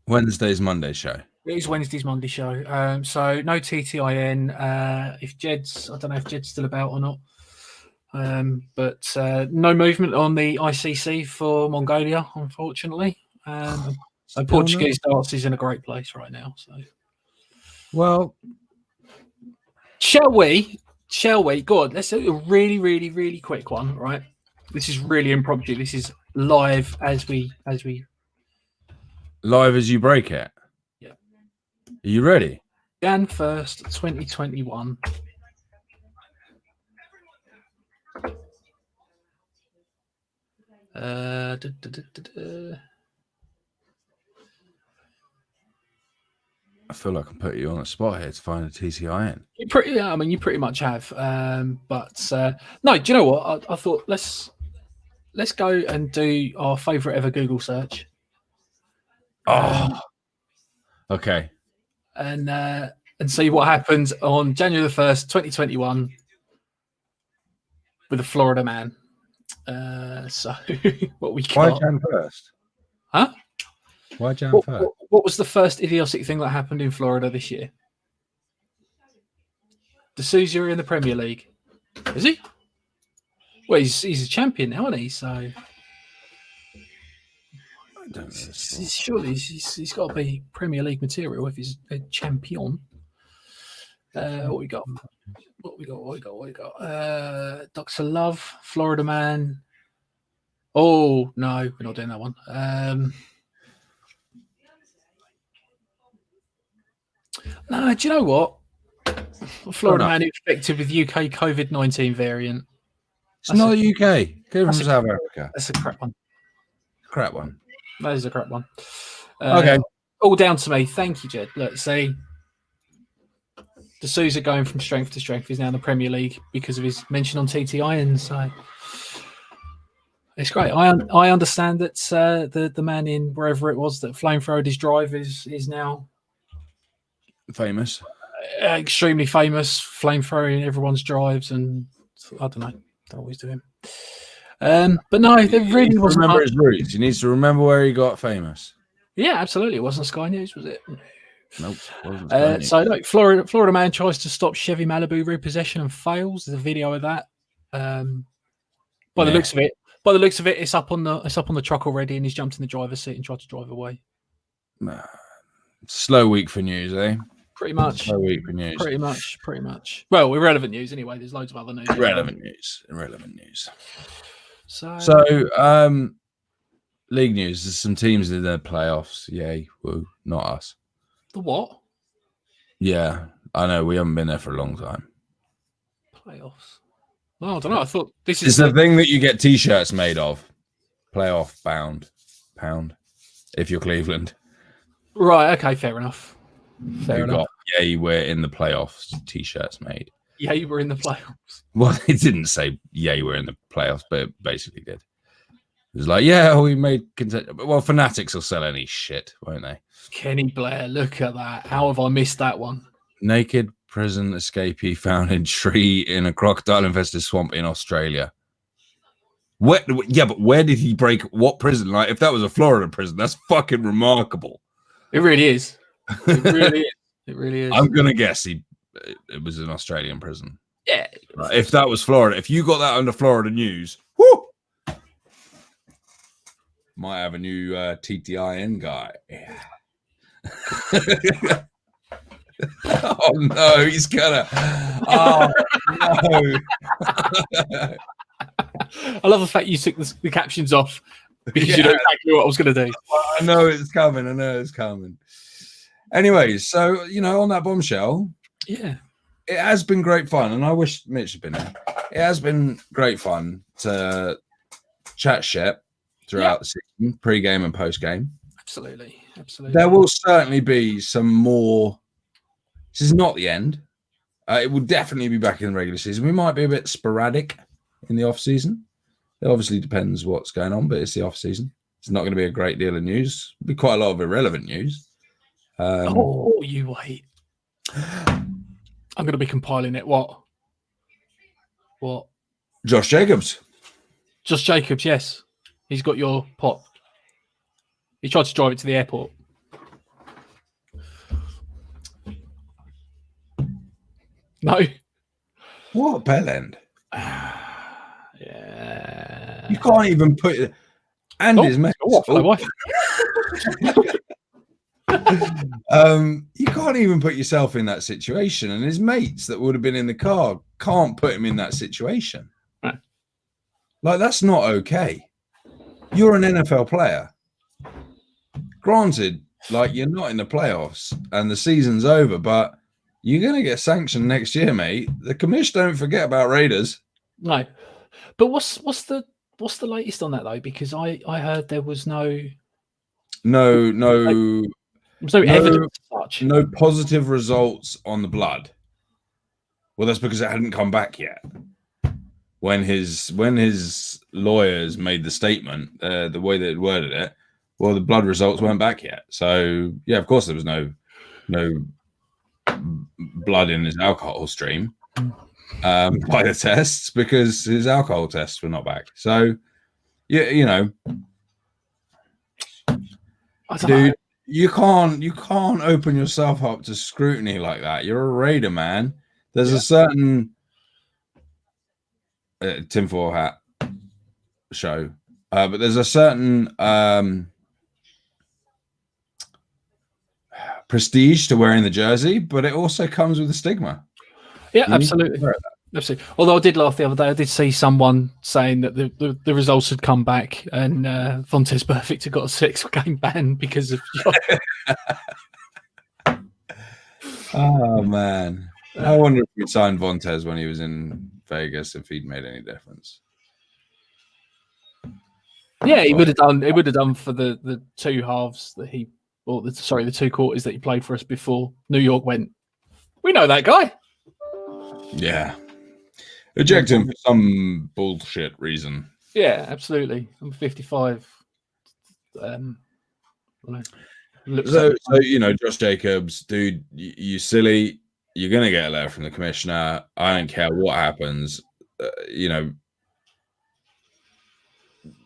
Wednesday's Monday show. It is Wednesday's Monday show. So no TTIN. If Jed's, I don't know if Jed's still about or not. But no movement on the ICC for Mongolia, unfortunately. And Portuguese darts is in a great place right now. So, well, shall we? Go on. Let's do a really, really, really quick one. Right. This is really impromptu. This is live as we live as you break it. Yeah. Are you ready? Jan 1st, 2021. I feel like I'm putting you on the spot here to find a TTIN. You pretty much have. But no, do you know what? I thought let's go and do our favourite ever Google search. Okay. And see what happens on January the 1st, 2021 with a Florida man. So what we got? Why Jan 1st? Huh? Why Jan 1st? What was the first idiotic thing that happened in Florida this year? D'Souza in the Premier League. Is he? Well, he's a champion now, isn't he? So I don't know. Surely he's got to be Premier League material if he's a champion. What we got? Dr. Love, Florida man. Oh no, we're not doing that one. No, do you know what? Florida man infected with UK COVID-19 variant. It's not the UK. Came from South Africa. That's a crap one. Crap one. That is a crap one. Okay. All down to me. Thank you, Jed. Let's see. D'Souza going from strength to strength. He's now in the Premier League because of his mention on TTIN. So it's great. I understand that the man in wherever it was that flamethrowed his drive is now famous. Extremely famous, flamethrowing everyone's drives, and I don't know. Don't always do him. But no, there really wasn't. Remember his roots. He needs to remember where he got famous. Yeah, absolutely. It wasn't Sky News, was it? Nope. Wasn't Sky News. So no, Florida man tries to stop Chevy Malibu repossession and fails. There's a video of that. By the looks of it, it's up on the truck already, and he's jumped in the driver's seat and tried to drive away. Slow week for news, eh? Pretty much. Slow week for news. Pretty much. Well, irrelevant news anyway. There's loads of other news. Irrelevant news. So league news. There's some teams in the playoffs. Yay, woo! Not us. The what? Yeah, I know. We haven't been there for a long time. Playoffs. Well, I don't know. I thought this is it's the thing that you get T-shirts made of. Playoff pound. If you're Cleveland, right? Okay, fair enough. Got we're in the playoffs. T-shirts made. Yay, we're in the playoffs. Well, it didn't say yay, we're in the playoffs, but it basically did. It was like, yeah, we made well, Fanatics will sell any shit, won't they? Kenny Blair, look at that. How have I missed that one? Naked prison escapee found in tree in a crocodile-infested swamp in Australia. But where did he break what prison? Like, if that was a Florida prison, that's fucking remarkable. It really is. It really is. I'm gonna guess it was an Australian prison. Yeah. If that was Florida, if you got that under Florida news, whoo, might have a new TTIN guy. Yeah. Oh no, he's gonna. Oh no. I love the fact you took the captions off because you know exactly what I was going to do. I know it's coming. Anyways, so, on that bombshell, yeah, it has been great fun. And I wish Mitch had been there. It has been great fun to chat shit throughout the season, pre-game and post-game. Absolutely. There will certainly be some more. This is not the end. It will definitely be back in the regular season. We might be a bit sporadic in the off season. It obviously depends what's going on, but it's the off season. It's not going to be a great deal of news. It'll be quite a lot of irrelevant news. You wait. I'm going to be compiling it. What? Josh Jacobs. Josh Jacobs, yes. He's got your pot. He tried to drive it to the airport. No. What a bell end. Yeah. You can't even put it. And his mate. You can't even put yourself in that situation, and his mates that would have been in the car can't put him in that situation. Right. Like, that's not okay. You're an NFL player. Granted, like, you're not in the playoffs and the season's over, but you're going to get sanctioned next year, mate. The commission don't forget about Raiders. No. But what's the latest on that, though? Because I heard there was no evidence as such. No positive results on the blood. Well, that's because it hadn't come back yet. When his lawyers made the statement, the way they worded it, well, the blood results weren't back yet. So yeah, of course there was no blood in his alcohol stream by the tests, because his alcohol tests were not back. So yeah, you know, dude, you can't open yourself up to scrutiny like that. You're a Raider, man. There's a certain tinfoil hat show, but there's a certain prestige to wearing the jersey, but it also comes with a stigma. Yeah, absolutely. Absolutely. Although I did laugh the other day, I did see someone saying that the results had come back and Vontaze Burfict had got a 6-game ban because of. Oh man, I wonder if we'd signed Vontaze when he was in Vegas, if he'd made any difference. Yeah, he would have done. It would have done for the two halves that he, or the 2 quarters that he played for us before New York went. We know that guy. Yeah, eject him for some bullshit reason. Yeah, absolutely. I'm 55. So you know, Josh Jacobs, dude, you silly. You're gonna get a letter from the commissioner. I don't care what happens. You know,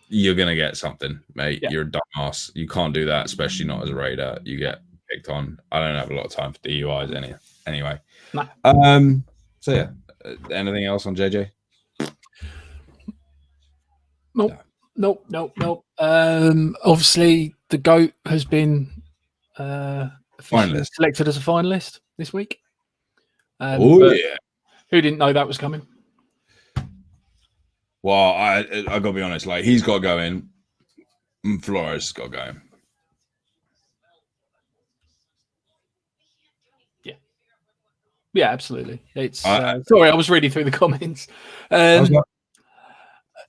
you're gonna get something, mate. Yeah. You're a dumbass. You can't do that, especially not as a Raider. You get picked on. I don't have a lot of time for DUIs anyway. No. So yeah, anything else on JJ? Nope. Obviously, the GOAT has been selected as a finalist this week. Yeah. Who didn't know that was coming? Well, I gotta be honest. Like, he's got to go in. Flores has got to go in. Yeah, absolutely. It's sorry, I was reading through the comments. Yeah,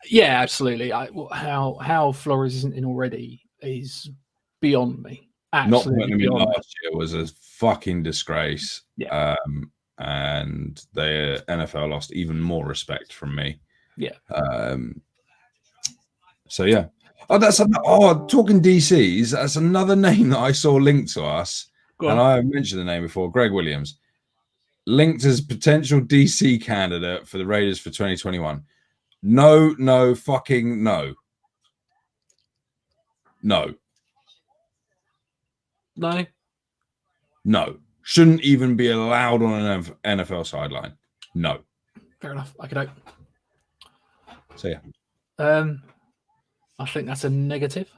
absolutely. How Flores isn't in already is beyond me. Absolutely. Not putting him in last year was a fucking disgrace. Yeah. And the NFL lost even more respect from me. Yeah. So yeah. Talking DCs. That's another name that I saw linked to us, and I mentioned the name before. Greg Williams, linked as potential DC candidate for the Raiders for 2021. No, fucking no. No. Shouldn't even be allowed on an NFL sideline. No. Fair enough. I could. So yeah. I think that's a negative.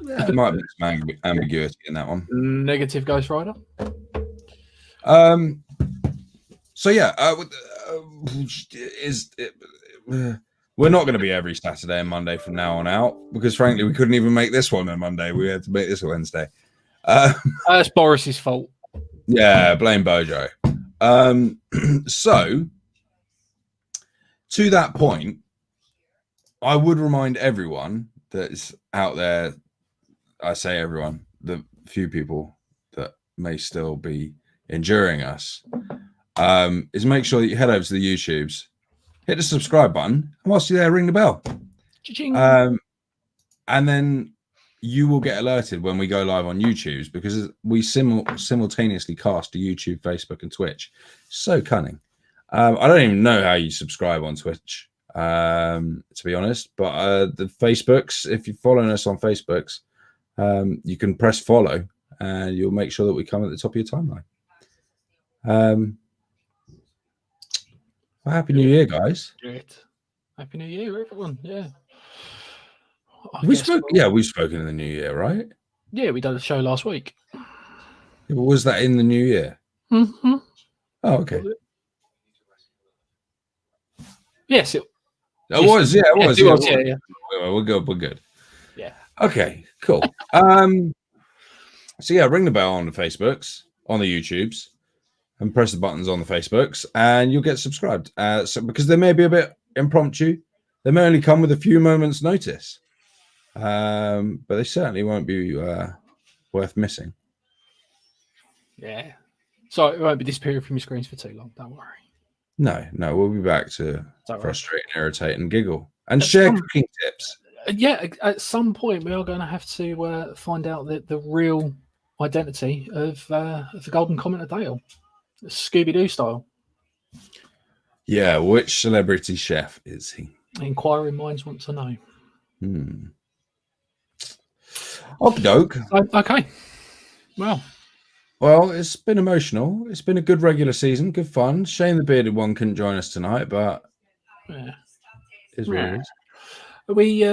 Yeah, there might be some ambiguity in that one. Negative Ghost Rider. So yeah, we're not going to be every Saturday and Monday from now on out, because frankly we couldn't even make this one on Monday. We had to make this a Wednesday. That's Boris's fault. Yeah, blame Bojo. So to that point, I would remind everyone that's out there, I say everyone, the few people that may still be enduring us, is make sure that you head over to the YouTubes hit the subscribe button, and whilst you're there, ring the bell. Cha-ching. And then you will get alerted when we go live on YouTube, because we simultaneously cast to YouTube, Facebook, and Twitch. So cunning. I don't even know how you subscribe on Twitch, to be honest. But the Facebooks, if you're following us on Facebooks, you can press follow, and you'll make sure that we come at the top of your timeline. Well, Happy New Year, guys. Great. Happy New Year, everyone. Yeah. We've spoken in the new year, right? Yeah, we did a show last week. Yeah, but was that in the new year? Mm-hmm. Oh, okay. Yes, it was. Yeah, it was. Yes, it was. Yeah. We're good. We're good. Yeah. Okay, cool. So yeah, ring the bell on the Facebooks, on the YouTubes, and press the buttons on the Facebooks, and you'll get subscribed. So because they may be a bit impromptu, they may only come with a few moments' notice, but they certainly won't be worth missing. Yeah. So it won't be disappearing from your screens for too long. Don't worry. No, we'll be back to Don't frustrate, and irritate, and giggle, and share cooking tips. Yeah, at some point we are going to have to find out the real identity of the Golden Comet of Dale, Scooby-Doo style. Yeah, which celebrity chef is he? Inquiring minds want to know. Okey-doke. Okay. Well, it's been emotional. It's been a good regular season, good fun. Shame the bearded one couldn't join us tonight, but Yeah. it's what it is. We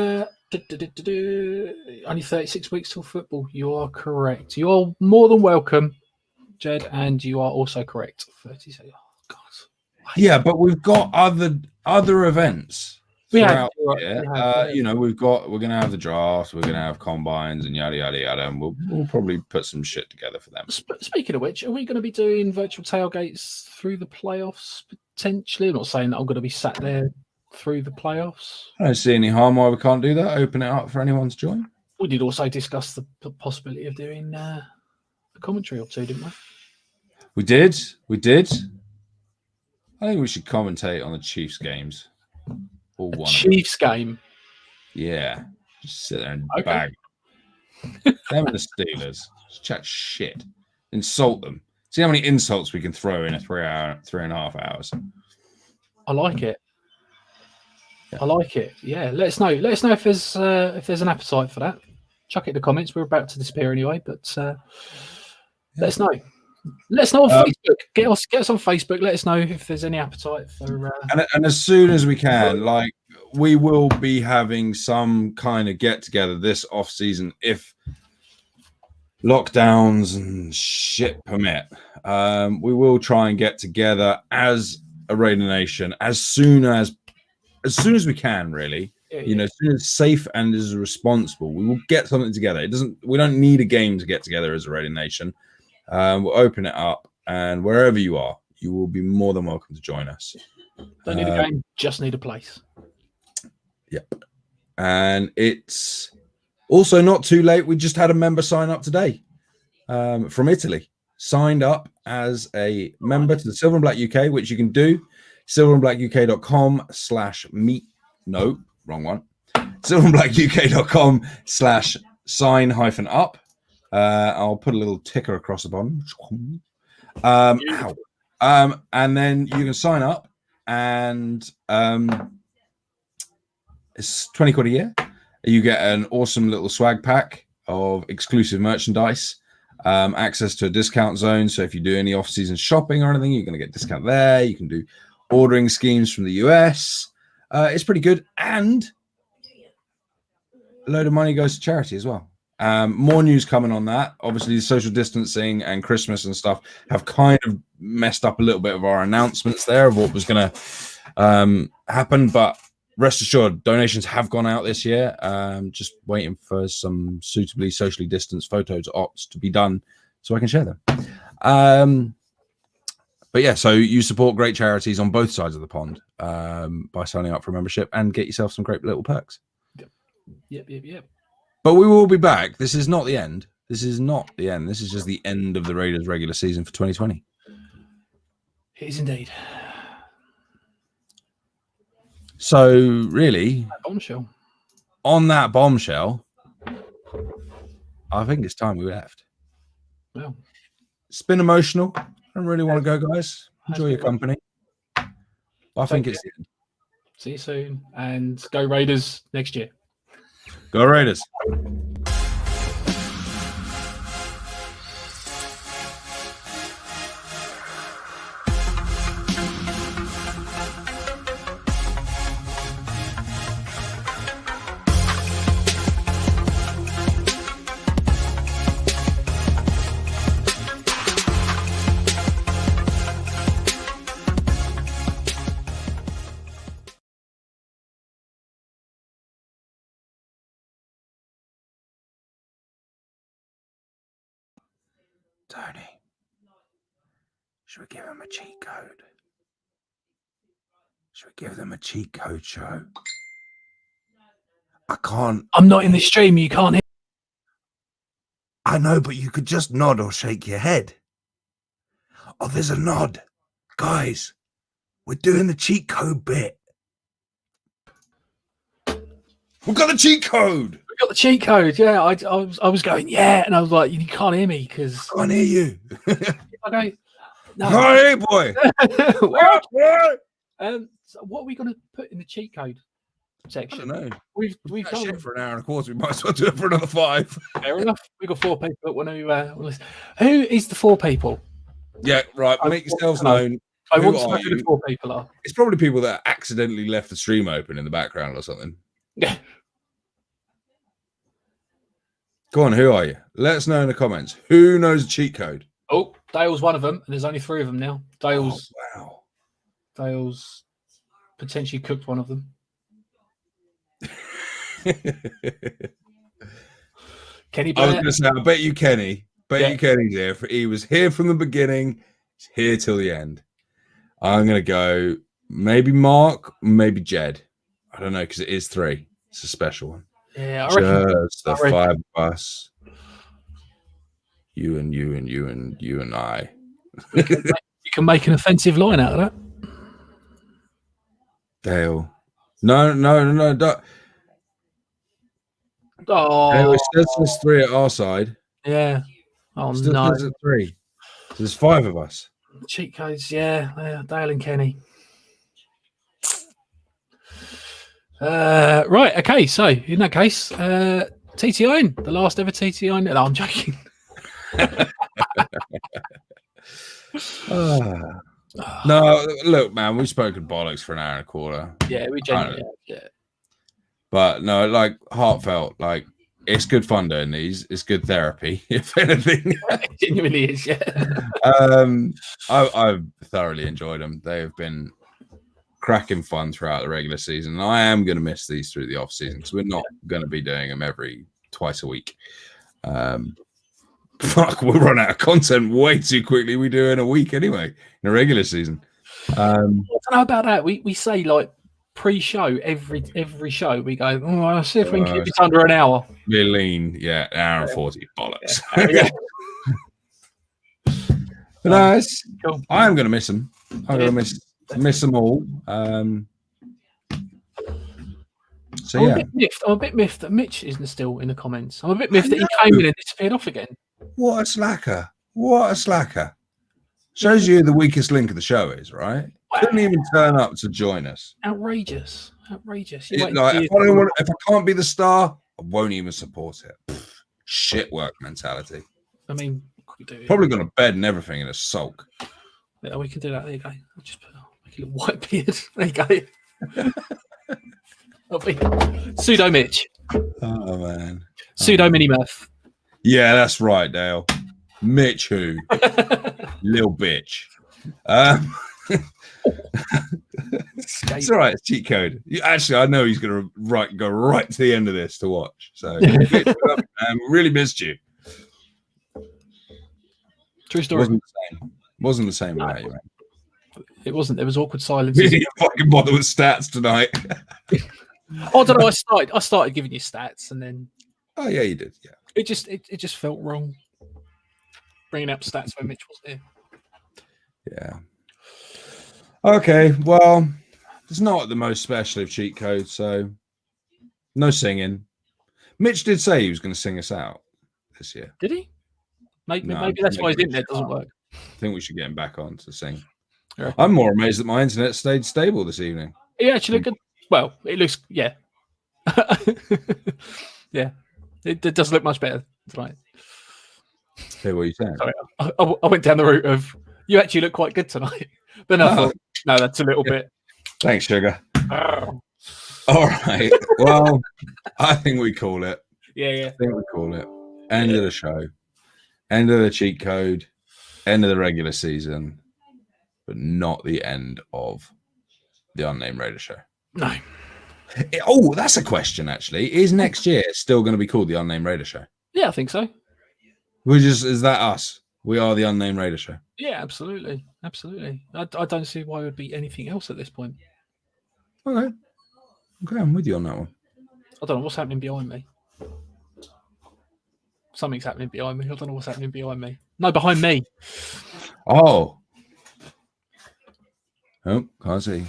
only 36 weeks till football. You are correct. You are more than welcome, Jed, and you are also correct. 36. Oh God. Yeah, but we've got other events We have, throughout you're the year. right, we have. You know, we're going to have the drafts, we're going to have combines, and yada yada yada, and we'll probably put some shit together for them. Speaking of which, are we going to be doing virtual tailgates through the playoffs potentially? I'm not saying that I'm going to be sat there through the playoffs. I don't see any harm why we can't do that. Open it up for anyone to join. We did also discuss the possibility of doing a commentary or two, didn't we? We did. I think we should commentate on the Chiefs games. Or one Chiefs game. Yeah. Just sit there and Okay. bag them and the Steelers. Just chat shit. Insult them. See how many insults we can throw in a 3.5 hours. I like it. Yeah. I like it. Yeah, let us know. Let us know if there's an appetite for that. Chuck it in the comments. We're about to disappear anyway, but let us know. Let us know on Facebook. Get us on Facebook. Let us know if there's any appetite for. And as soon as we can, like, we will be having some kind of get together this off season if lockdowns and shit permit. We will try and get together as a Raider Nation as soon as we can, really. Yeah, you know, as soon as safe and as responsible, we will get something together. We don't need a game to get together as a Raider Nation. We'll open it up, and wherever you are, you will be more than welcome to join us. Don't need a game, just need a place. Yep. And it's also not too late. We just had a member sign up today from Italy. Signed up as a member to the Silver and Black UK, which you can do. silverandblackuk.com/meet. No, wrong one. silverandblackuk.com/sign-up. I'll put a little ticker across the bottom. And then you can sign up, and it's 20 quid a year. You get an awesome little swag pack of exclusive merchandise, access to a discount zone. So if you do any off-season shopping or anything, you're going to get discount there. You can do ordering schemes from the US. It's pretty good, and a load of money goes to charity as well. More news coming on that. Obviously, the social distancing and Christmas and stuff have kind of messed up a little bit of our announcements there of what was going to happen. But rest assured, donations have gone out this year. Just waiting for some suitably socially distanced photos ops to be done so I can share them. But yeah, so you support great charities on both sides of the pond by signing up for a membership and get yourself some great little perks. Yep. But we will be back. This is not the end. This is just the end of the Raiders regular season for 2020. It is indeed. So really, Bombshell. on that bombshell, I think it's time we left. Well, It's been emotional. I don't really want to go, guys. Enjoy your company. I think it's the end. See you soon, and go Raiders next year. Go Raiders. Tony, should we give him a cheat code? Should we give them a cheat code show? I can't. I'm not in the stream. You can't hear. I know, but you could just nod or shake your head. Oh, there's a nod. Guys, we're doing the cheat code bit. We've got the cheat code. We got the cheat code. Yeah, I was going, yeah, and I was like, you can't hear me because I can't hear you. I go, no. Hey, boy. What? What? So what are we going to put in the cheat code I section? don't know. We've That done shit for an hour and a quarter. We might as well do it for another 5. fair enough. We've got 4 people that want to listen. Who is the 4 people? Yeah, right. Make yourselves known. I Who want to are know who the you? 4 people are. It's probably people that accidentally left the stream open in the background or something. Yeah. Go on, who are you? Let us know in the comments. Who knows the cheat code? Oh, Dale's one of them, and there's only 3 of them now. Dale's Oh, Dale's potentially cooked one of them. wow. Kenny I was Burnett. going to say, I bet you Kenny. Yeah. You Kenny's here. He was here from the beginning. He's here till the end. I'm going to go maybe Mark, maybe Jed. I don't know, because it is 3. It's a special one. Yeah, I reckon. Just the 5 of us. You and you and you and you and I. You can make an offensive line out of that. Dale. No. Don't. Oh, Dale, it says there's 3 at our side. yeah. Oh, Still no. says there's 3. So there's 5 of us. Cheat codes, yeah. Dale and Kenny. Right, okay. So, in that case, TTI, the last ever TTI. No, I'm joking. No, look, man, we've spoken bollocks for an hour and a quarter. Yeah, we genuinely have, yeah. But no, like heartfelt, like it's good fun doing these. It's good therapy, if anything. It genuinely is, yeah. I've thoroughly enjoyed them. They have been cracking fun throughout the regular season. And I am going to miss these through the off season because we're not going to be doing them twice a week. Fuck, we'll run out of content way too quickly. We do in a week anyway, in a regular season. I don't know about that. We say like pre-show every show. We go, oh, I'll see if we can keep it under an hour. We're lean, yeah, an hour and 40 bollocks. Yeah. But nice. Cool. I am going to miss them. I'm going to miss them all. So yeah, I'm a bit miffed that Mitch isn't still in the comments. I'm a bit miffed that he came in and disappeared off again. what a slacker! What a slacker! Shows you who the weakest link of the show is, right? Couldn't even turn up to join us. Outrageous. If I can't be the star, I won't even support it. Pfft, shit work mentality. I mean, what could we do? Probably gone to bed and everything in a sulk. Yeah, we can do that. There you go. I'll just make a little white beard. There you go. I'll be pseudo Mitch. Oh man. Pseudo mini Murph. Yeah, that's right, Dale. Mitch who? Little bitch. It's all right. It's cheat code. Actually, I know he's going to go right to the end of this to watch. So, really missed you. True story. Wasn't the same without you, man. It wasn't. There was awkward silence. We didn't fucking bother with stats tonight. I don't know. I started giving you stats, and then Oh yeah, you did. Yeah. it just felt wrong bringing up stats when Mitch was there. Yeah. Okay. Well, It's not the most special of cheat codes, so no singing. Mitch did say he was going to sing us out this year. Did he? Maybe, No, maybe that's why his maybe internet doesn't work. I think we should get him back on to sing. Yeah. I'm more amazed that my internet stayed stable this evening. He actually looked good. Well, it looks, yeah. Yeah. It does look much better tonight. Hear what you're saying? Sorry, I went down the route of, you actually look quite good tonight. But no, I thought, no, that's a little bit. Thanks, Sugar. Oh. All right. Well, I think we call it. Yeah. I think we call it. End of the show. End of the cheat code. End of the regular season. But not the end of the Unnamed Raider Show. No. Oh, that's a question, actually. Is next year still going to be called the Unnamed Raider Show? Yeah, I think so. Is that us? We are the Unnamed Raider Show. Yeah, absolutely. Absolutely. I don't see why it would be anything else at this point. Okay, I'm with you on that one. I don't know what's happening behind me. Something's happening behind me. I don't know what's happening behind me. No, behind me. Oh, can't see.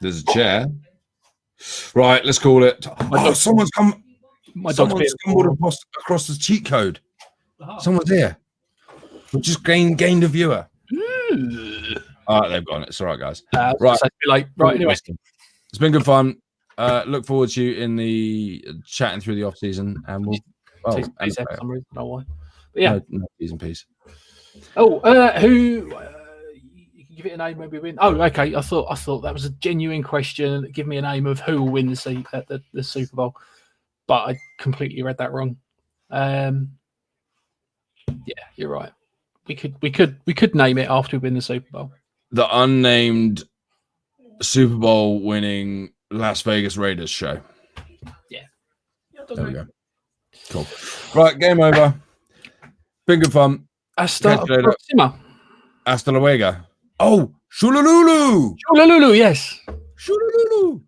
There's a chair. Right, let's call it. Oh, someone's come. Someone's stumbled across the cheat code. Someone's here. We just gained a viewer. All right, they've gone. It's all right, guys. Right, anyway. It's been good fun. Look forward to you in the chatting through the off season, and we'll. For some reason, I don't know why. But yeah. No peas and peas. Oh, who? You can give it a name when we win. Oh, okay. I thought that was a genuine question. Give me a name of who will win the Super Bowl, but I completely read that wrong. Yeah, you're right. We could name it after we win the Super Bowl. The unnamed Super Bowl winning Las Vegas Raiders show. Yeah. There we go. Cool. Right, game over. Been good fun. Hasta luego. Oh, Shulululu. Shulululu, yes. Shulululu.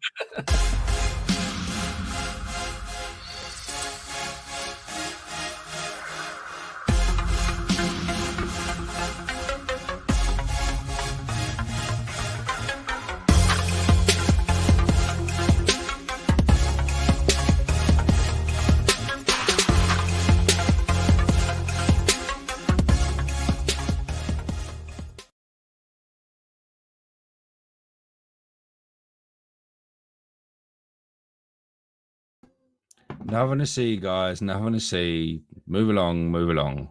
Nothing to see, guys. Nothing to see. Move along.